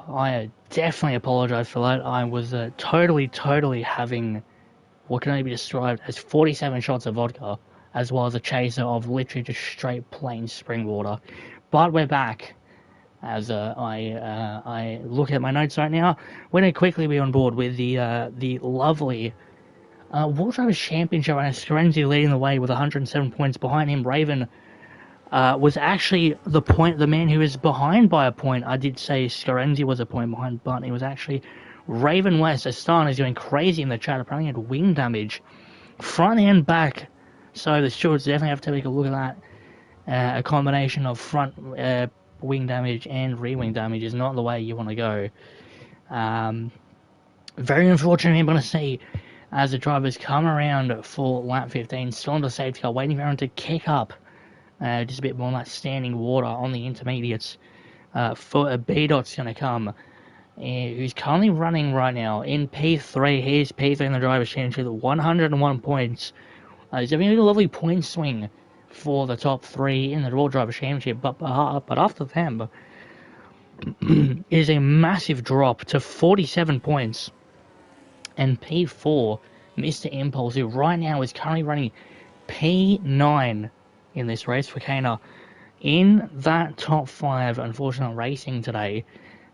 I definitely apologise for that. I was totally having what can only be described as 47 shots of vodka, as well as a chaser of literally just straight plain spring water. But we're back. As I look at my notes right now, we're going to quickly be on board with the lovely World Drivers' Championship runner Scarenzi leading the way with 107 points. Behind him, Raven was actually the man who is behind by a point. I did say Scarenzi was a point behind, but it was actually Raven West. Astan is going crazy in the chat. Apparently had wing damage, front and back. So the stewards definitely have to take a look at that. A combination of front wing damage and rear-wing damage is not the way you want to go. Very unfortunate, I'm going to see, as the drivers come around for lap 15, still on the safety car, waiting for everyone to kick up just a bit more on that standing water on the intermediates. For a B-Dot's going to come, who's currently running right now in P3. Here's P3 in the Drivers' Championship, 101 points. He's having a lovely point swing for the top three in the World Drivers' Championship, but after them, it is a massive drop to 47 points. And P4, Mr. Impulse, who right now is currently running P9 in this race for Kana. In that top five, unfortunately, racing today,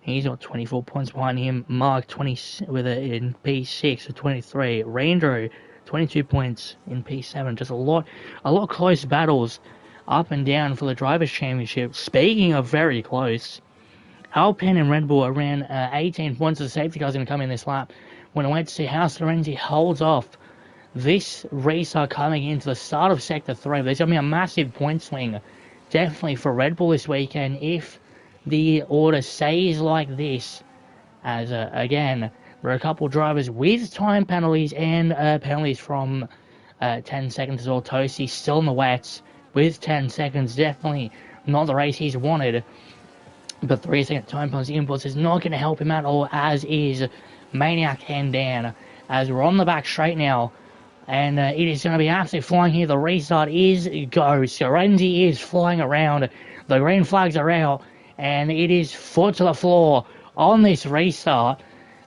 he's got 24 points behind him. Mark 20 with it in P6 with 23. Randro 22 points in P7. Just a lot close battles up and down for the Drivers' Championship. Speaking of very close, Alpine and Red Bull ran 18 points. The safety car's going to come in this lap. When I went to see how Lorenzi holds off this racer coming into the start of Sector 3. There's going to be a massive point swing, definitely for Red Bull this weekend, if the order stays like this. As, again, there are a couple of drivers with time penalties and penalties from 10 seconds as well. Toasty still in the wets with 10 seconds. Definitely not the race he's wanted. But 3-second time penalty inputs is not going to help him at all, as is Maniac and Dan. As we're on the back straight now And it is going to be absolutely flying here. The restart is go. Scarenzi is flying around. The green flags are out. And it is foot to the floor on this restart.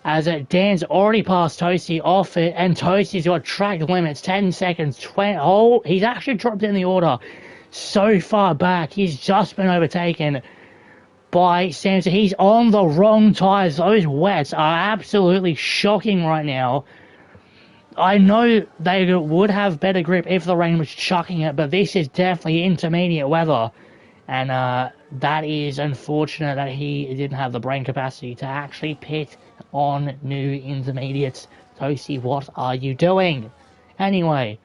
As Dan's already passed Toasty off it. And Toasty's got track limits. 10 seconds. 20. Oh, he's actually dropped in the order. So far back. He's just been overtaken by Samson. He's on the wrong tyres. Those wets are absolutely shocking right now. I know they would have better grip if the rain was chucking it, but this is definitely intermediate weather. And that is unfortunate that he didn't have the brain capacity to actually pit on new intermediates. Toasty, what are you doing? Anyway,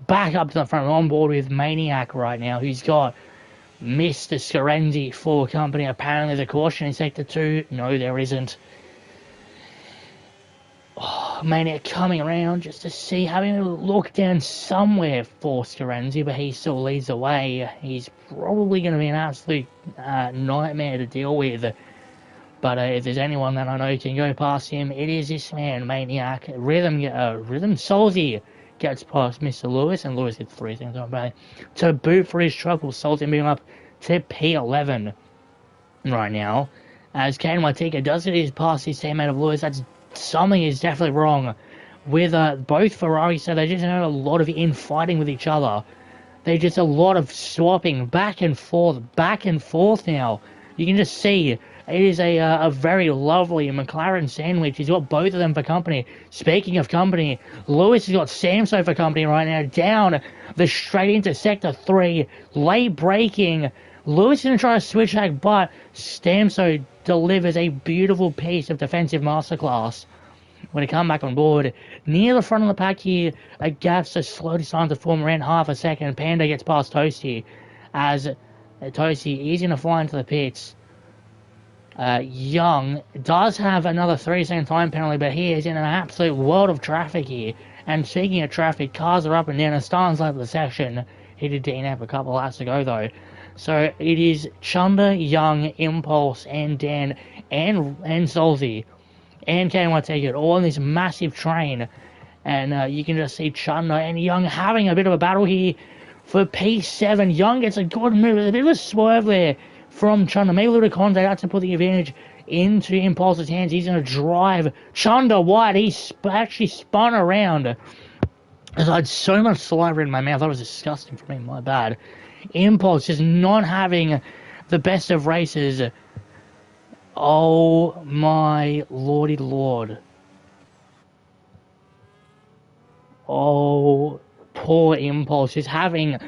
back up to the front, on board with Maniac right now, who's got Mr. Scarenzi for company. Apparently the caution in Sector 2. No, there isn't. Maniac coming around just to see, having a look down somewhere for Scarenzi, but he still leads the way. He's probably going to be an absolute nightmare to deal with. But if there's anyone that I know can go past him, it is this man, Maniac. Rhythm Solz gets past Mr. Lewis, and Lewis gets 3 things on back. To boot for his trouble, Solz moving up to P11 right now. As Kane Watika does get his past his teammate of Lewis, something is definitely wrong with both Ferraris. So they just had a lot of infighting with each other. They just a lot of swapping back and forth now. You can just see it is a very lovely McLaren sandwich. He's got both of them for company. Speaking of company, Lewis has got Samso for company right now, down the straight into Sector 3, late braking. Lewis is going to try to switch back, but Samso delivers a beautiful piece of defensive masterclass when he come back on board. Near the front of the pack here, a gap's just slowly starting to form around half a second. Panda gets past Toasty, as Toasty is going to fly into the pits. Young does have another 3-second time penalty, but he is in an absolute world of traffic here. And speaking of traffic, cars are up and down. And Starnes led the section. He did DNF a couple of laps ago though. So it is Chunder, Young, Impulse, and Dan, and Solzy, and K1 take it all in this massive train. And you can just see Chunder and Young having a bit of a battle here for P7. Young gets a good move, a bit of a swerve there from Chunder. Maybe a little bit of contact out to put the advantage into Impulse's hands. He's going to drive Chunder wide. He actually spun around. As I had so much saliva in my mouth, that was disgusting for me, my bad. Impulse just not having the best of races. Oh my lordy lord. Oh, poor Impulse. Just having,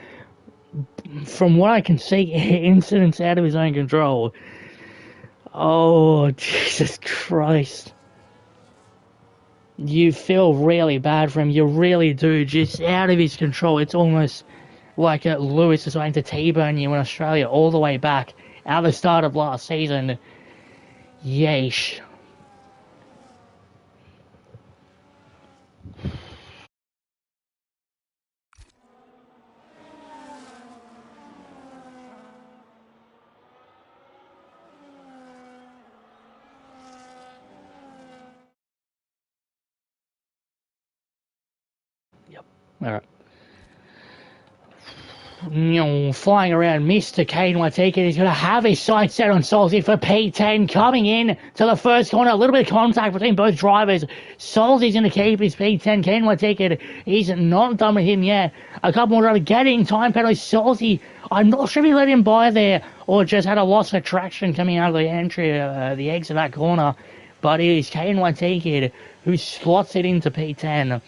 from what I can see, incidents out of his own control. Oh, Jesus Christ. You feel really bad for him. You really do. Just out of his control. It's almost like Lewis is trying to T-bone you in Australia all the way back at the start of last season. Yeesh. Yep. Alright. Flying around, Mr. Kane Watika. He's going to have his sights set on Solzy for P10. Coming in to the first corner. A little bit of contact between both drivers. Solzy's going to keep his P10. Kane Watika, he's not done with him yet. A couple more drivers getting time penalties. Solzy, I'm not sure if he let him by there or just had a loss of traction coming out of the entry, the exit of that corner. But it is Kane Watika who slots it into P10. And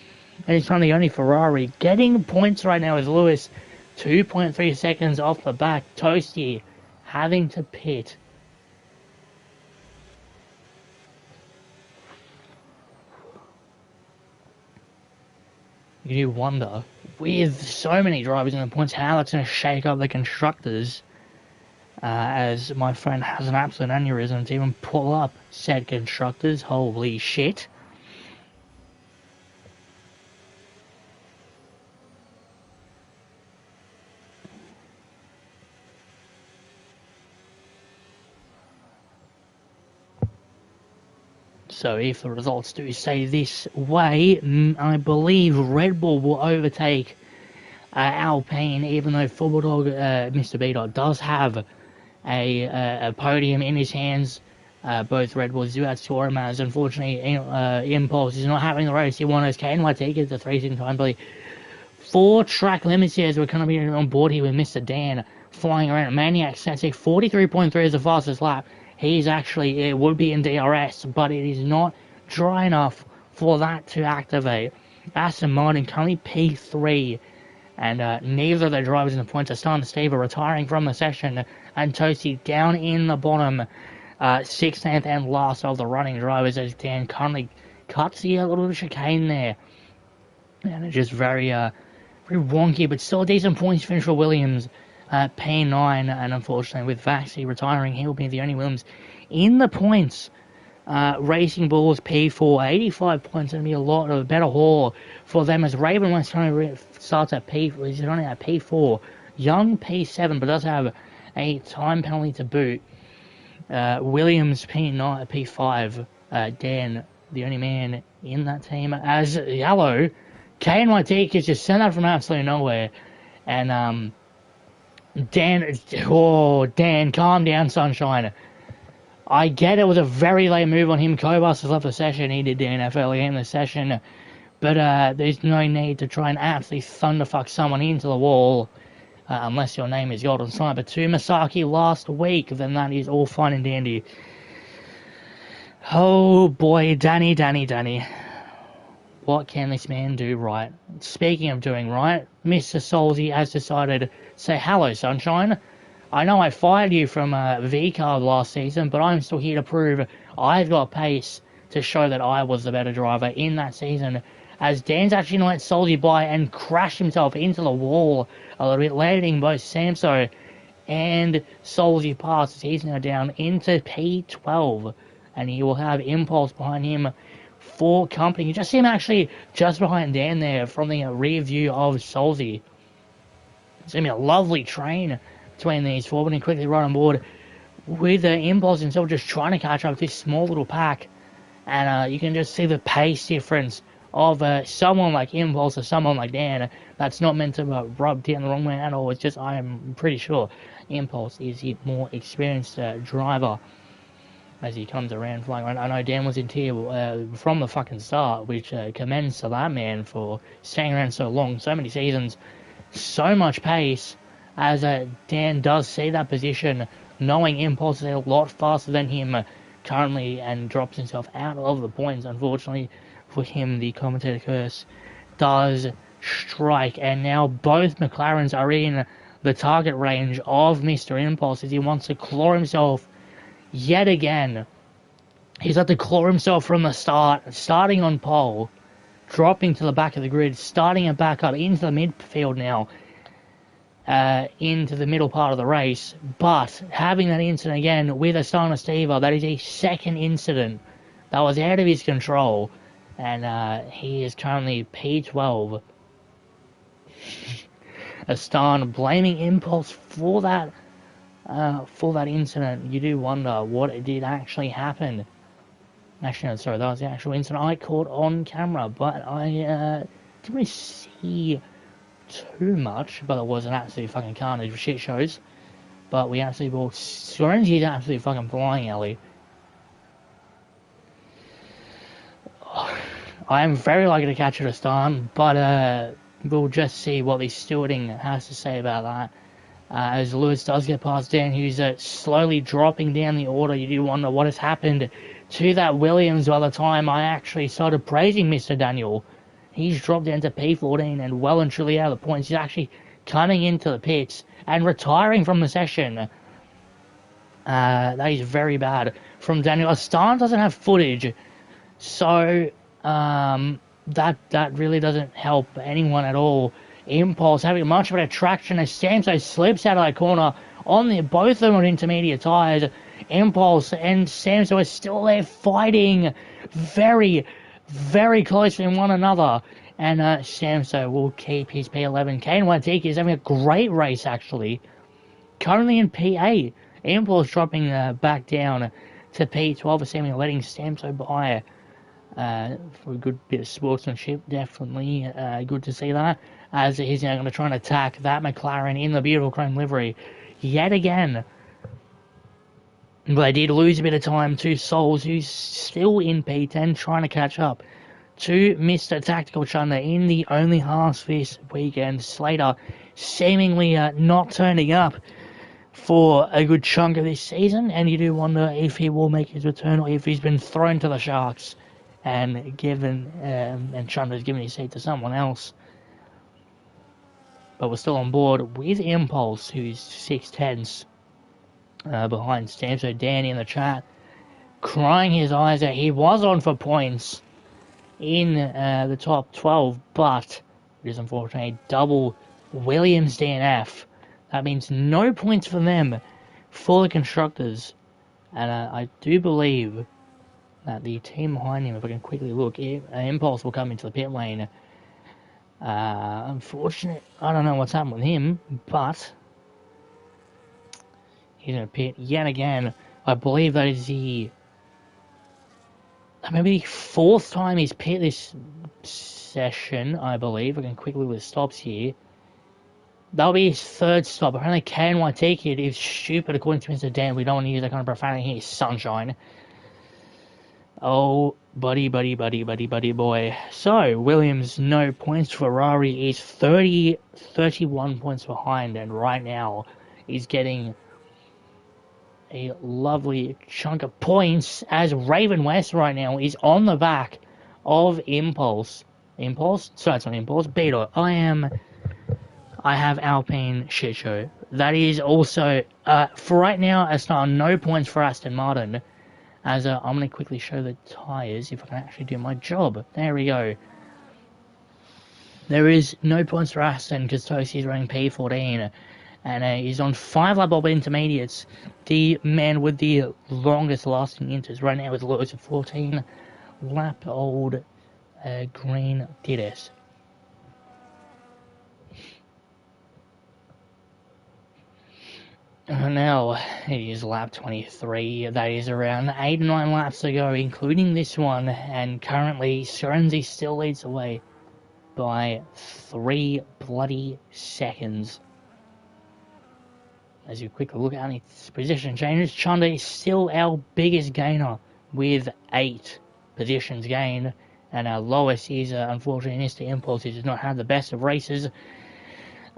he's kind of the only Ferrari. Getting points right now with Lewis. 2.3 seconds off the back. Toasty having to pit. You do wonder, with so many drivers in the points, how that's going to shake up the constructors. As my friend has an absolute aneurysm to even pull up said constructors. Holy shit. So if the results do say this way, I believe Red Bull will overtake Alpine, even though Football Dog, Mr. B-Dot, does have a podium in his hands. Both Red Bulls do outscore him, as unfortunately Impulse is not having the race he wanted. KNYT gets the 3 time play. 4 track limits here, as we're going to be on board here with Mr. Dan flying around. Maniac sets a 43.3 is the fastest lap. He's actually, it would be in DRS, but it is not dry enough for that to activate. Aston Martin currently P3, and neither of the drivers in the points are starting to Steve are retiring from the session, and Toasty down in the bottom, 16th and last of the running drivers, as Dan currently cuts the little chicane there. And it's just very wonky, but still a decent points finish for Williams. P9, and unfortunately with Vaxi retiring, he'll be the only Williams in the points. Racing Bulls P4, 85 points, going to be a lot of a better haul for them, as Raven West only starts at he's only at P4, Young P7, but does have a time penalty to boot. Williams P9, P5, Dan, the only man in that team, as Yellow, KNYT is just sent out from absolutely nowhere, and Dan, calm down, sunshine. I get it was a very late move on him. Kobus has left the session. He did DNF early in the session. But there's no need to try and absolutely thunderfuck someone into the wall. Unless your name is Golden Sniper 2 Masaki last week. Then that is all fine and dandy. Oh boy, Danny. What can this man do right? Speaking of doing right, Mr. Solzy has decided to say, hello, sunshine. I know I fired you from V-Carb last season, but I'm still here to prove I've got pace to show that I was the better driver in that season. As Dan's actually let Solzy by and crashed himself into the wall a little bit, landing both Samso and Solzy past. He's now down into P12, and he will have Impulse behind him for company. You just see him actually just behind Dan there from the rear view of Solzy. It's going to be a lovely train between these four, but he quickly right on board with Impulse himself just trying to catch up with this small little pack. And you can just see the pace difference of someone like Impulse or someone like Dan. That's not meant to rub Dan the wrong way at all. It's just, I am pretty sure Impulse is the more experienced driver as he comes around flying around. I know Dan was in tier from the fucking start, which commends to that man for staying around so long, so many seasons, so much pace, as Dan does see that position, knowing Impulse is a lot faster than him currently, and drops himself out of the points. Unfortunately for him, the commentator curse does strike, and now both McLarens are in the target range of Mr. Impulse as he wants to claw himself yet again. He's had to claw himself from the start, starting on pole, dropping to the back of the grid, starting it back up into the midfield now, into the middle part of the race, but having that incident again with Astana Steva. That is a second incident that was out of his control, and he is currently P12. Astana blaming Impulse for that incident. You do wonder what did actually happen. Actually, no, sorry, that was the actual incident I caught on camera, but I didn't really see too much, but it was an absolute fucking carnage of shit shows. But we absolutely bought Scorenzy's absolutely fucking flying, Ellie. I am very likely to catch it a start, but we'll just see what the stewarding has to say about that. As Lewis does get past Dan, who's slowly dropping down the order. You do wonder what has happened to that Williams by the time I actually started praising Mr. Daniel. He's dropped down to P14 and well and truly out of the points. He's actually coming into the pits and retiring from the session. That is very bad from Daniel. Stan doesn't have footage, so that really doesn't help anyone at all. Impulse having much better traction as Samso slips out of that corner on both of them on intermediate tyres. Impulse and Samso are still there fighting very, very close to one another. And Samso will keep his P11. Kane Watiki is having a great race, actually. Currently in P8. Impulse dropping back down to P12, seemingly letting Stamso by for a good bit of sportsmanship. Definitely good to see that, as he's now going to try and attack that McLaren in the beautiful chrome livery yet again. But they did lose a bit of time to Solz, who's still in P10, trying to catch up to Mr. Tactical Chunder in the only halves this weekend. Slater seemingly not turning up for a good chunk of this season, and you do wonder if he will make his return or if he's been thrown to the Sharks and given and Chunder's given his seat to someone else. But we're still on board with Impulse, who's 6/10 behind Stam. So Danny in the chat crying his eyes out. He was on for points in the top 12, but it is unfortunately a double Williams DNF. That means no points for them for the constructors. And I do believe that the team behind him, if I can quickly look, Impulse will come into the pit lane. Unfortunate, I don't know what's happened with him, but he's in a pit yet again. I believe that is maybe the fourth time he's pit this session, I believe. I can quickly look at the stops here. That'll be his third stop. Apparently KNYT kid is stupid according to Mr. Dan. We don't want to use that kind of profanity here, sunshine. Oh, buddy boy. So, Williams, no points. Ferrari is 31 points behind, and right now is getting a lovely chunk of points as Raven West right now is on the back of Impulse. Sorry, it's not Impulse. Beetle. I have Alpine shit show. That is also, for right now, it's not no points for Aston Martin. As I'm going to quickly show the tyres if I can actually do my job. There we go. There is no points for Aston because Toasty is running P14 and he's on 5-lap bob intermediates. The man with the longest lasting inters right now is Lewis at 14-lap old green Dittis. Now, it is lap 23, that is around 8 or 9 laps to go, including this one, and currently Sorenzi still leads the way by 3 bloody seconds. As you quickly look at its position changes, Chunder is still our biggest gainer with 8 positions gained, and our lowest is, unfortunately, Mr. Impulse, who does not have the best of races,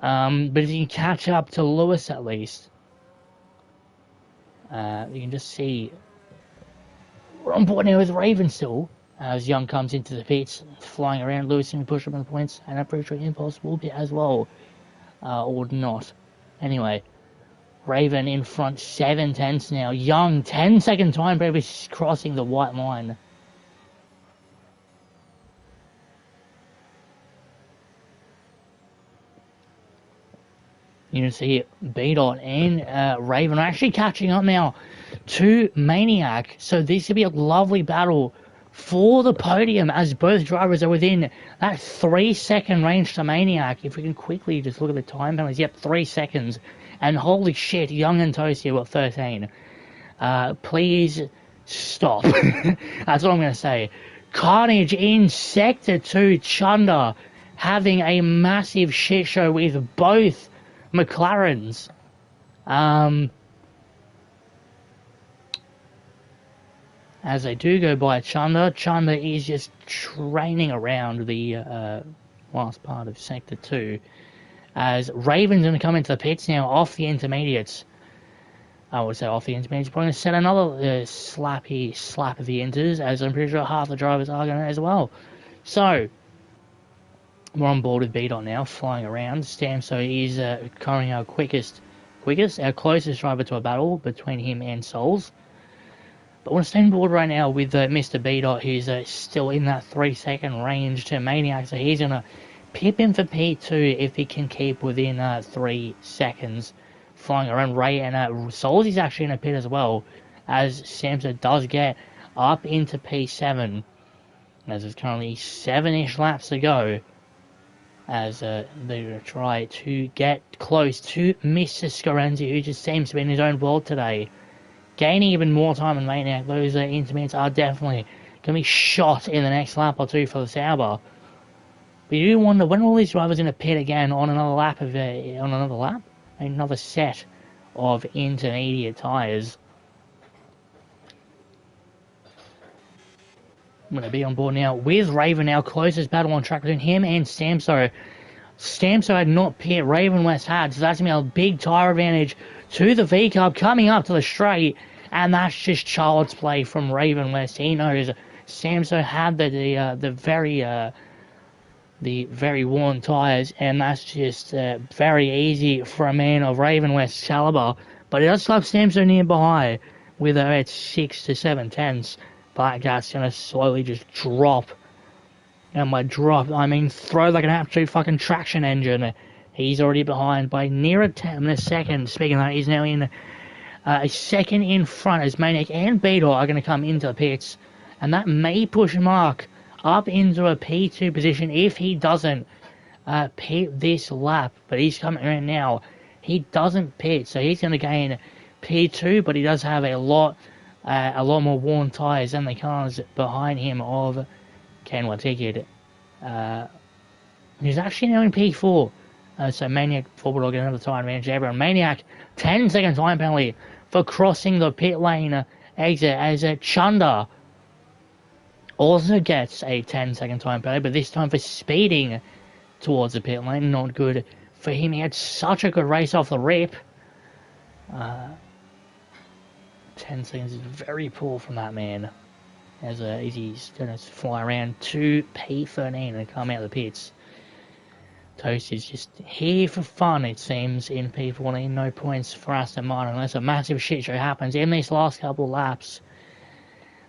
but if you can catch up to Lewis at least, you can just see we're on board now with Raven still, as Young comes into the pits, flying around. Lewis can push up on the points, and I'm pretty sure Impulse will be as well, or not. Anyway, Raven in front, 7/10 now. Young, 10-second time, baby, crossing the white line. You can see B-Dot and Raven are actually catching up now to Maniac. So this could be a lovely battle for the podium as both drivers are within that 3-second range to Maniac. If we can quickly just look at the time penalties. Yep, 3 seconds. And holy shit, Young and Toasty have got 13. Please stop. That's what I'm going to say. Carnage in Sector 2. Chunder having a massive shit show with both McLarens. As they do go by Chunder. Chunder is just training around the last part of Sector 2. As Raven's going to come into the pits now off the intermediates. I would say off the intermediates. Probably going to set another slap of the inters, as I'm pretty sure half the drivers are going to as well. So, we're on board with B-Dot now, flying around. Stamso is currently our our closest driver to a battle between him and Solz. But we're staying on board right now with Mr. B-Dot, who's still in that 3-second range to Maniac. So he's going to pip him for P2 if he can keep within 3 seconds. Flying around Ray, and Solz is actually in a pit as well, as Stamso does get up into P7. As there's currently 7-ish laps to go. As they're going to try to get close to Mr. Scorenzi, who just seems to be in his own world today. gaining even more time in Maniac. Those intermediates are definitely going to be shot in the next lap or two for the Sauber. But you do wonder when all these drivers in a pit again on another lap of another set of intermediate tyres. I'm going to be on board now with Raven now. Closest battle on track between him and Stamso. Stamso had not pit, Raven West had, so that's going to be a big tyre advantage to the V-Cub coming up to the straight, and that's just child's play from Raven West. He knows Stamso had the very worn tyres, and that's just very easy for a man of Raven West's calibre, but it does stop Stamso nearby with about 6 to 7 tenths. But that's going to slowly just drop. And by drop, I mean throw like an absolute fucking traction engine. He's already behind by near a second. Speaking of that, he's now in a second in front as Maniac and Beetle are going to come into the pits. And that may push Mark up into a P2 position if he doesn't pit this lap. But he's coming around now. He doesn't pit, so he's going to gain P2, but he does have a lot more worn tyres than the cars behind him of Kenwa Ticket. He's actually now in P4. So Maniac forward will get another tyre advantage there. And Maniac, 10-second time penalty for crossing the pit lane exit as Chunder also gets a 10-second time penalty, but this time for speeding towards the pit lane. Not good for him. He had such a good race off the rip. 10 seconds is very poor from that man, as he's going to fly around to P13 and come out of the pits. Toasty's just here for fun, it seems, in P14. No points for Aston Martin unless a massive shit show happens in these last couple of laps.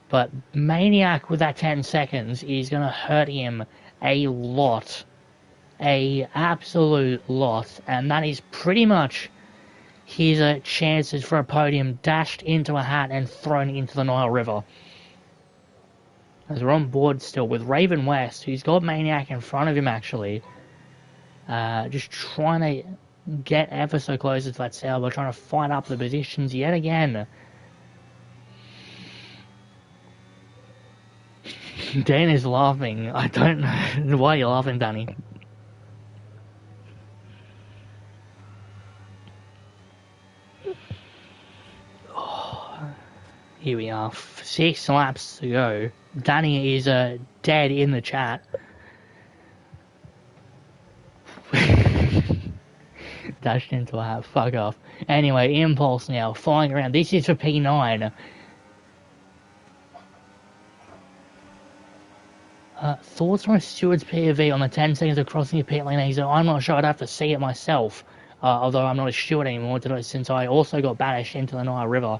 But Maniac with that 10 seconds is going to hurt him a lot. A absolute lot. And that is pretty much his chances for a podium dashed into a hat and thrown into the Nile River. As we're on board still with Raven West, who's got Maniac in front of him actually. Just trying to get ever so close to that Sauber, trying to fight up the positions yet again. Dan is laughing. I don't know why you're laughing, Danny. Here we are, 6 laps to go. Danny is dead in the chat. Dashed into a hat, fuck off. Anyway, Impulse now, flying around. This is for P9. Thoughts from Stewart's POV on the 10 seconds of crossing the pit lane exit? I'm not sure, I'd have to see it myself. Although I'm not a steward anymore today, since I also got banished into the Nile River.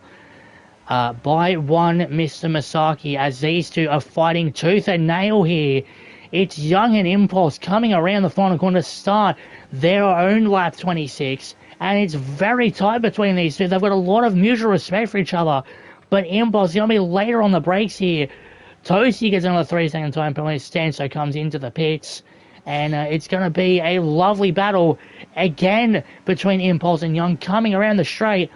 By one Mr. Masaki, as these two are fighting tooth and nail here. It's Young and Impulse coming around the final corner to start their own lap 26, and it's very tight between these two. They've got a lot of mutual respect for each other, but Impulse is going to be later on the brakes here. Toasty gets another 3-second time penalty. Stanso comes into the pits, and it's going to be a lovely battle again between Impulse and Young coming around the straight.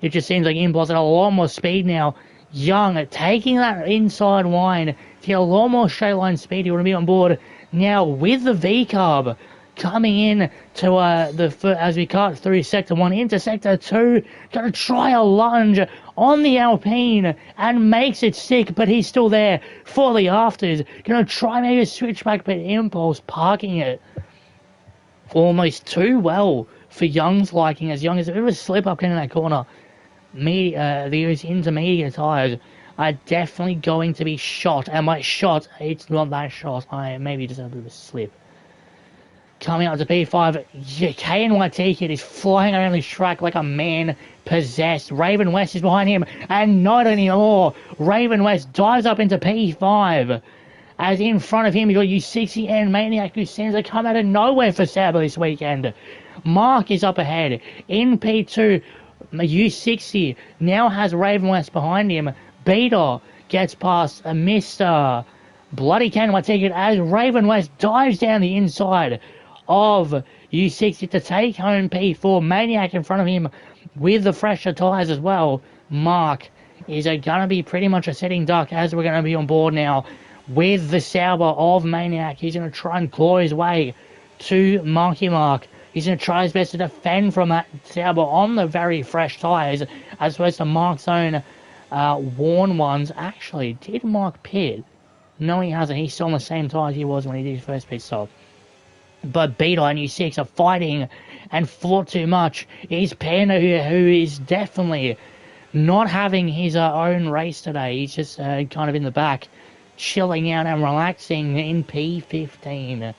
It just seems like Impulse had a lot more speed now. Young taking that inside line to get a lot more straight line speed. He want to be on board now with the V-Cub coming in to as we cut through Sector 1 into Sector 2. Going to try a lunge on the Alpine and makes it stick, but he's still there for the afters. Going to try maybe a switchback, but Impulse parking it almost too well for Young's liking, as Young is a bit of a slip up in that corner. These intermediate tyres are definitely going to be shot, and by shot, it's not that shot. I maybe just have a bit of a slip. Coming out to P5, KNYT Kid is flying around this track like a man possessed. Raven West is behind him, and not anymore. Raven West dives up into P5. As in front of him, you've got U60 and Maniac, who seems to come out of nowhere for Sauber this weekend. Mark is up ahead in P2. U60 now has Raven West behind him. Beta gets past Mr. Bloody Canwa Ticket as Raven West dives down the inside of U60 to take home P4. Maniac in front of him with the fresher tyres as well. Mark is going to be pretty much a sitting duck as we're going to be on board now with the Sauber of Maniac. He's going to try and claw his way to Marky Mark. He's going to try his best to defend from that Sauber on the very fresh tyres, as opposed to Mark's own worn ones. Actually, did Mark pit? No, he hasn't. He's still on the same tyres he was when he did his first pit stop. But Beetle and U6 are fighting and fought too much. It's Panda who is definitely not having his own race today. He's just kind of in the back, chilling out and relaxing in P15.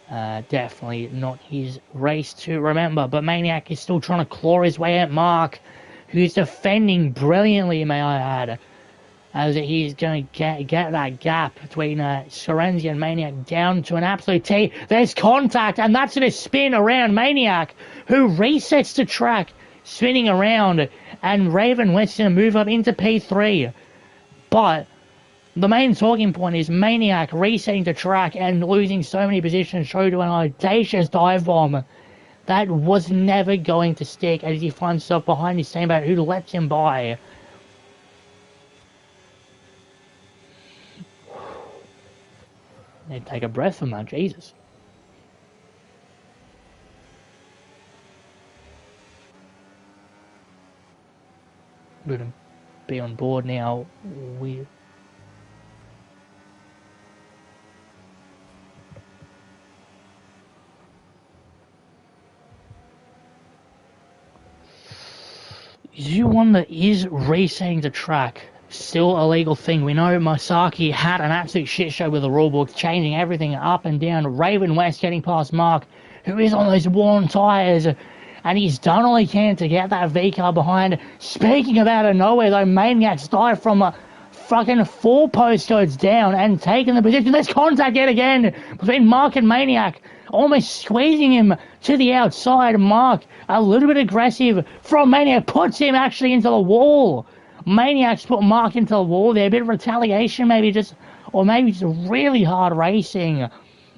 Definitely not his race to remember. But Maniac is still trying to claw his way at Mark, who's defending brilliantly, may I add, as he's going to get that gap between Sorenzi and Maniac down to an absolute T. There's contact, and that's going to spin around Maniac, who resets the track, spinning around, and Raven West's going to move up into P3. But the main talking point is Maniac resetting the track and losing so many positions due to an audacious dive bomb that was never going to stick, as he finds himself behind his teammate who lets him by. Need to take a breath from that, Jesus. We're going to be on board now with... You wonder, is resetting the track still a legal thing? We know Masaki had an absolute shit show with the rulebook, changing everything up and down. Raven West getting past Mark, who is on those worn tyres, and he's done all he can to get that V-car behind. Speaking of out of nowhere, though, Maniac's dive from fucking 4 postcodes down and taking the position. There's contact yet again between Mark and Maniac, almost squeezing him to the outside. Mark, a little bit aggressive from Maniac, puts him actually into the wall. Maniac's put Mark into the wall there. A bit of retaliation, maybe just really hard racing.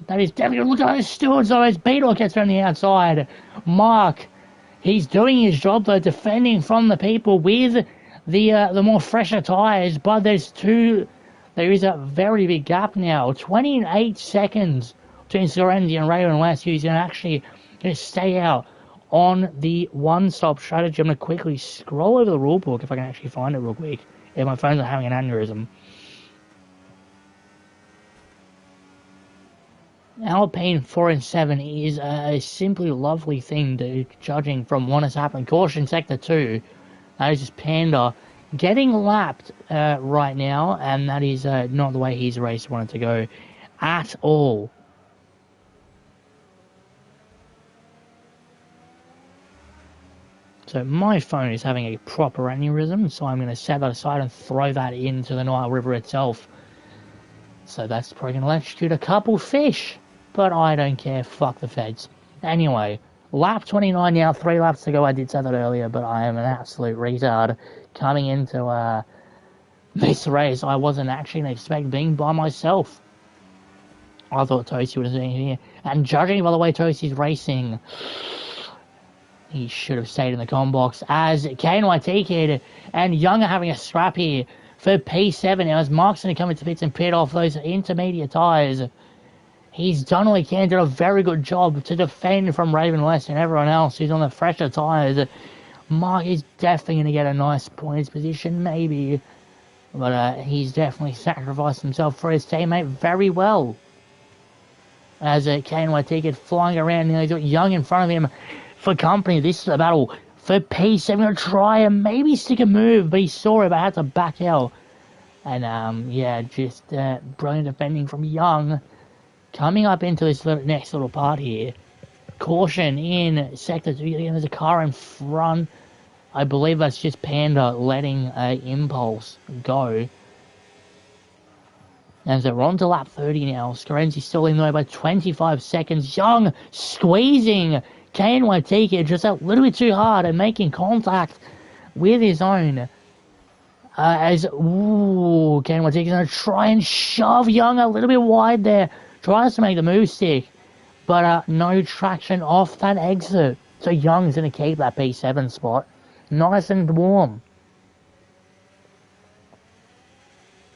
That is definitely, look at those stewards though, as Beetle gets around the outside. Mark, he's doing his job though, defending from the people with the more fresher tyres, but there is a very big gap now. 28 seconds between Sorenzi and Raven West, who's going to actually stay out on the one-stop strategy. I'm going to quickly scroll over the rulebook if I can actually find it real quick. If my phone's not having an aneurysm. Alpine 4 and 7 is a simply lovely thing to judging from what has happened. Caution sector 2. That is just Panda getting lapped right now, and that is not the way his race wanted to go at all. So my phone is having a proper aneurysm, so I'm going to set that aside and throw that into the Nile River itself. So that's probably going to electrocute a couple fish, but I don't care, fuck the feds. Anyway, lap 29 now, 3 laps to go. I did say that earlier, but I am an absolute retard coming into this race. I wasn't actually going to expect being by myself. I thought Toasty would have been here. And judging by the way Toasty's racing, he should have stayed in the com box, as KNYT Kid and Young are having a scrap here for P7 now, as Mark's going to come into pits and pit off those intermediate tyres. He's done all he can, did a very good job to defend from Raven West and everyone else who's on the fresher tyres. Mark is definitely going to get a nice points position, maybe, but he's definitely sacrificed himself for his teammate very well. As KNYT Kid flying around now, he's got Young in front of him for company. This is a battle for P7. Going to try and maybe stick a move, but he saw it but had to back out. And yeah, just brilliant defending from Young. Coming up into this next little part here. Caution in sector 2. There's a car in front. I believe that's just Panda letting Impulse go. And so we're on to lap 30 now. Scorenzi's still in the way by 25 seconds. Young squeezing KNYT Kid just a little bit too hard and making contact with his own. KNYT Kid's going to try and shove Young a little bit wide there. Tries to make the move stick, but no traction off that exit. So Young's going to keep that P7 spot nice and warm.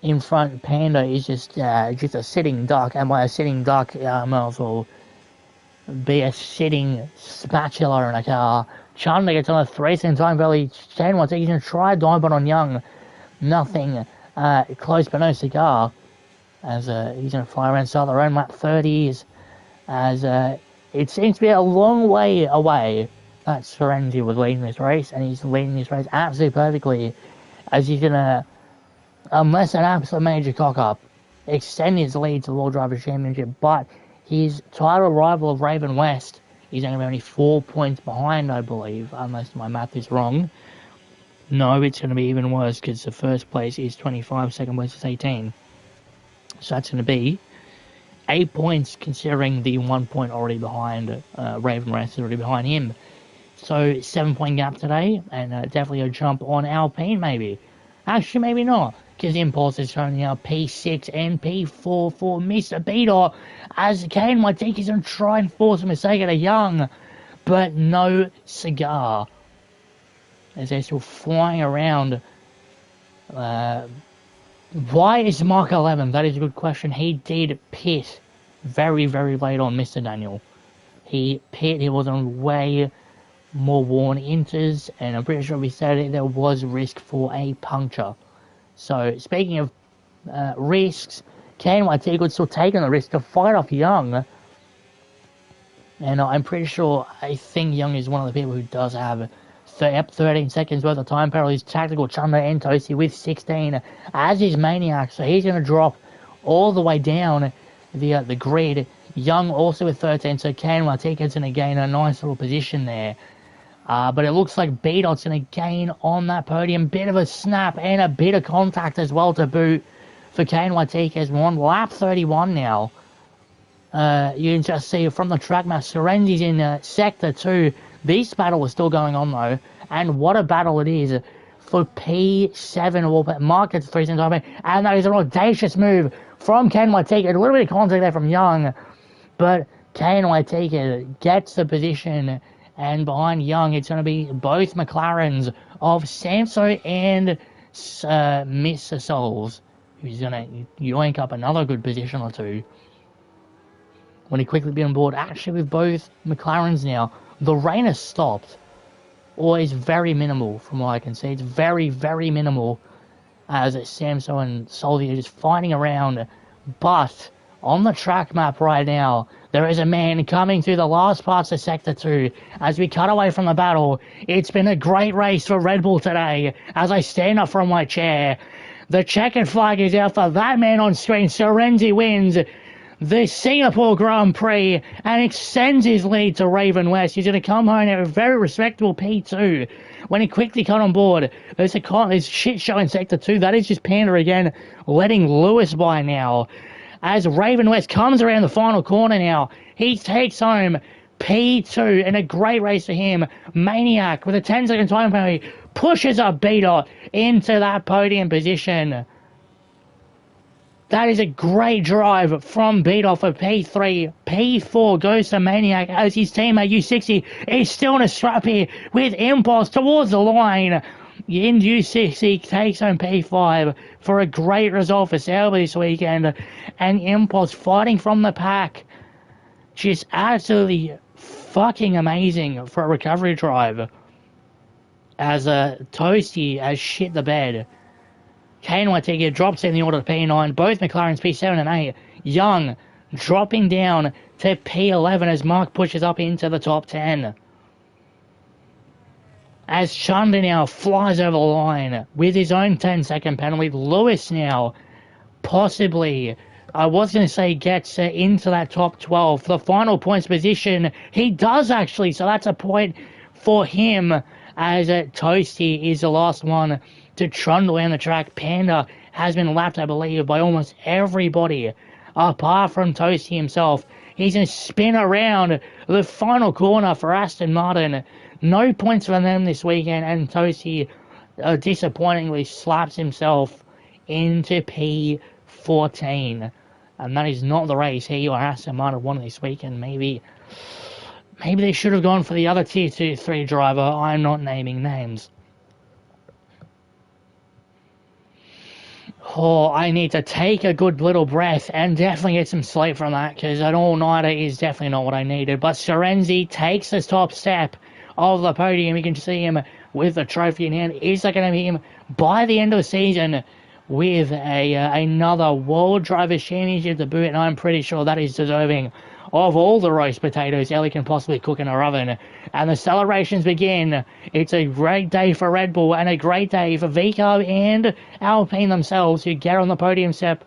in front, Panda is just a sitting duck, and by a sitting duck, might as well be a sitting spatula in a car. Chandler gets on a 3-second time penalty. Shane wants to try dive on Young. Nothing close but no cigar. As he's going to fly around South around lap 30s. As it seems to be a long way away that Serenity was leading this race, and he's leading this race absolutely perfectly. As he's going to, unless an absolute major cock-up, extend his lead to the World Drivers' Championship, but his title rival of Raven West is only 4 points behind, I believe, unless my math is wrong. No, it's going to be even worse because the first place is 25, second place is 18. So that's going to be 8 points, considering the 1 point already behind Raven West is already behind him. So 7 point gap today, and definitely a jump on Alpine maybe. Actually, maybe not, because Impulse is showing now P6 and P4 for Mr. Beater, as Kane Waitiki is going to try and force a mistake at a Young, but no cigar. As they're still flying around. Why is Mark 11? That is a good question. He did pit very, very late on, Mr. Daniel. He was on way more worn inters, and I'm pretty sure we said it, there was risk for a puncture. So, speaking of risks, Kane Waitiki was still taking the risk to fight off Young. And I'm pretty sure, I think Young is one of the people who does have 13 seconds worth of time penalties. Tactical Chunder and Toasty with 16, as is Maniac, so he's going to drop all the way down the grid. Young also with 13, so Kane Waitika's going to gain a nice little position there. But it looks like B-Dot's going to gain on that podium. Bit of a snap and a bit of contact as well to boot for Kane Waitiki as we're on lap 31 now. You can just see from the track map, Serenzi's in Sector 2. This battle is still going on though, and what a battle it is for P7, Mark gets 3 seconds time, and that is an audacious move from Kane Waitiki. A little bit of contact there from Young, but Kane Waitiki gets the position, and behind Young it's going to be both McLarens of Samso and Mr. Solz, who's going to yoink up another good position or two when he quickly be on board. Actually, with both McLarens now, the rain has stopped, or is very minimal from what I can see. It's very, very minimal, as Samso and Solzy are just fighting around. But on the track map right now, there is a man coming through the last parts of Sector 2 as we cut away from the battle. It's been a great race for Red Bull today. As I stand up from my chair, the checkered flag is out for that man on screen. Serenzi wins the Singapore Grand Prix and extends his lead to Raven West. He's going to come home at a very respectable P2 when he quickly cut on board. There's shit show in Sector 2. That is just Panda again, letting Lewis by now. As Raven West comes around the final corner now, he takes home P2 in a great race for him. Maniac with a 10-second time penalty pushes up B-Dot into that podium position. That is a great drive from B-Dot for P3. P4 goes to Maniac as his teammate U60 is still in a scrap here with Impulse towards the line. In U60 takes home P5 for a great result for Sauber this weekend. And Impulse fighting from the pack. Just absolutely fucking amazing for a recovery drive. As Toasty has shit the bed. Kane Waitiki drops in the order to P9. Both McLarens P7 and 8. Young dropping down to P11 as Mark pushes up into the top 10. As Chunder now flies over the line with his own 10-second penalty. Lewis now possibly, I was going to say, gets into that top 12. The final points position, he does actually, so that's a point for him as Toasty is the last one to trundle down the track. Panda has been lapped, I believe, by almost everybody apart from Toasty himself. He's going to spin around the final corner for Aston Martin. No points for them this weekend, and Toasty disappointingly slaps himself into P14. And that is not the race he or Aston Martin won this weekend. Maybe they should have gone for the other Tier 2, 3 driver. I'm not naming names. Oh, I need to take a good little breath and definitely get some sleep from that, because an all-nighter is definitely not what I needed. But Sorenzi takes the top step of the podium. You can see him with the trophy in hand. Is that going to be him by the end of the season with another World Drivers' Championship to boot? And I'm pretty sure that is deserving of all the roast potatoes Ellie can possibly cook in her oven. And the celebrations begin. It's a great day for Red Bull and a great day for Vico and Alpine themselves, who get on the podium step.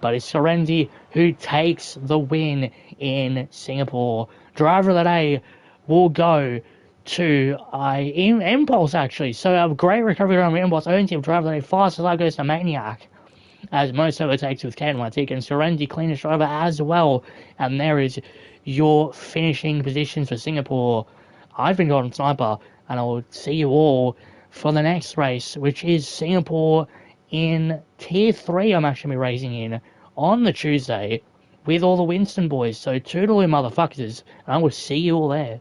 But it's Sorenzi who takes the win in Singapore. Driver of the day will go to Impulse, actually. So a great recovery from Impulse. Owns him driver of the day. Fastest lap goes to Maniac, as most overtakes with Ken Latik, and Sorenzi cleanest driver as well. And there is your finishing positions for Singapore. I've been Golden Sniper, and I will see you all for the next race, which is Singapore in Tier 3. I'm actually racing in on the Tuesday with all the Winston boys. So toodaloo, motherfuckers, and I will see you all there.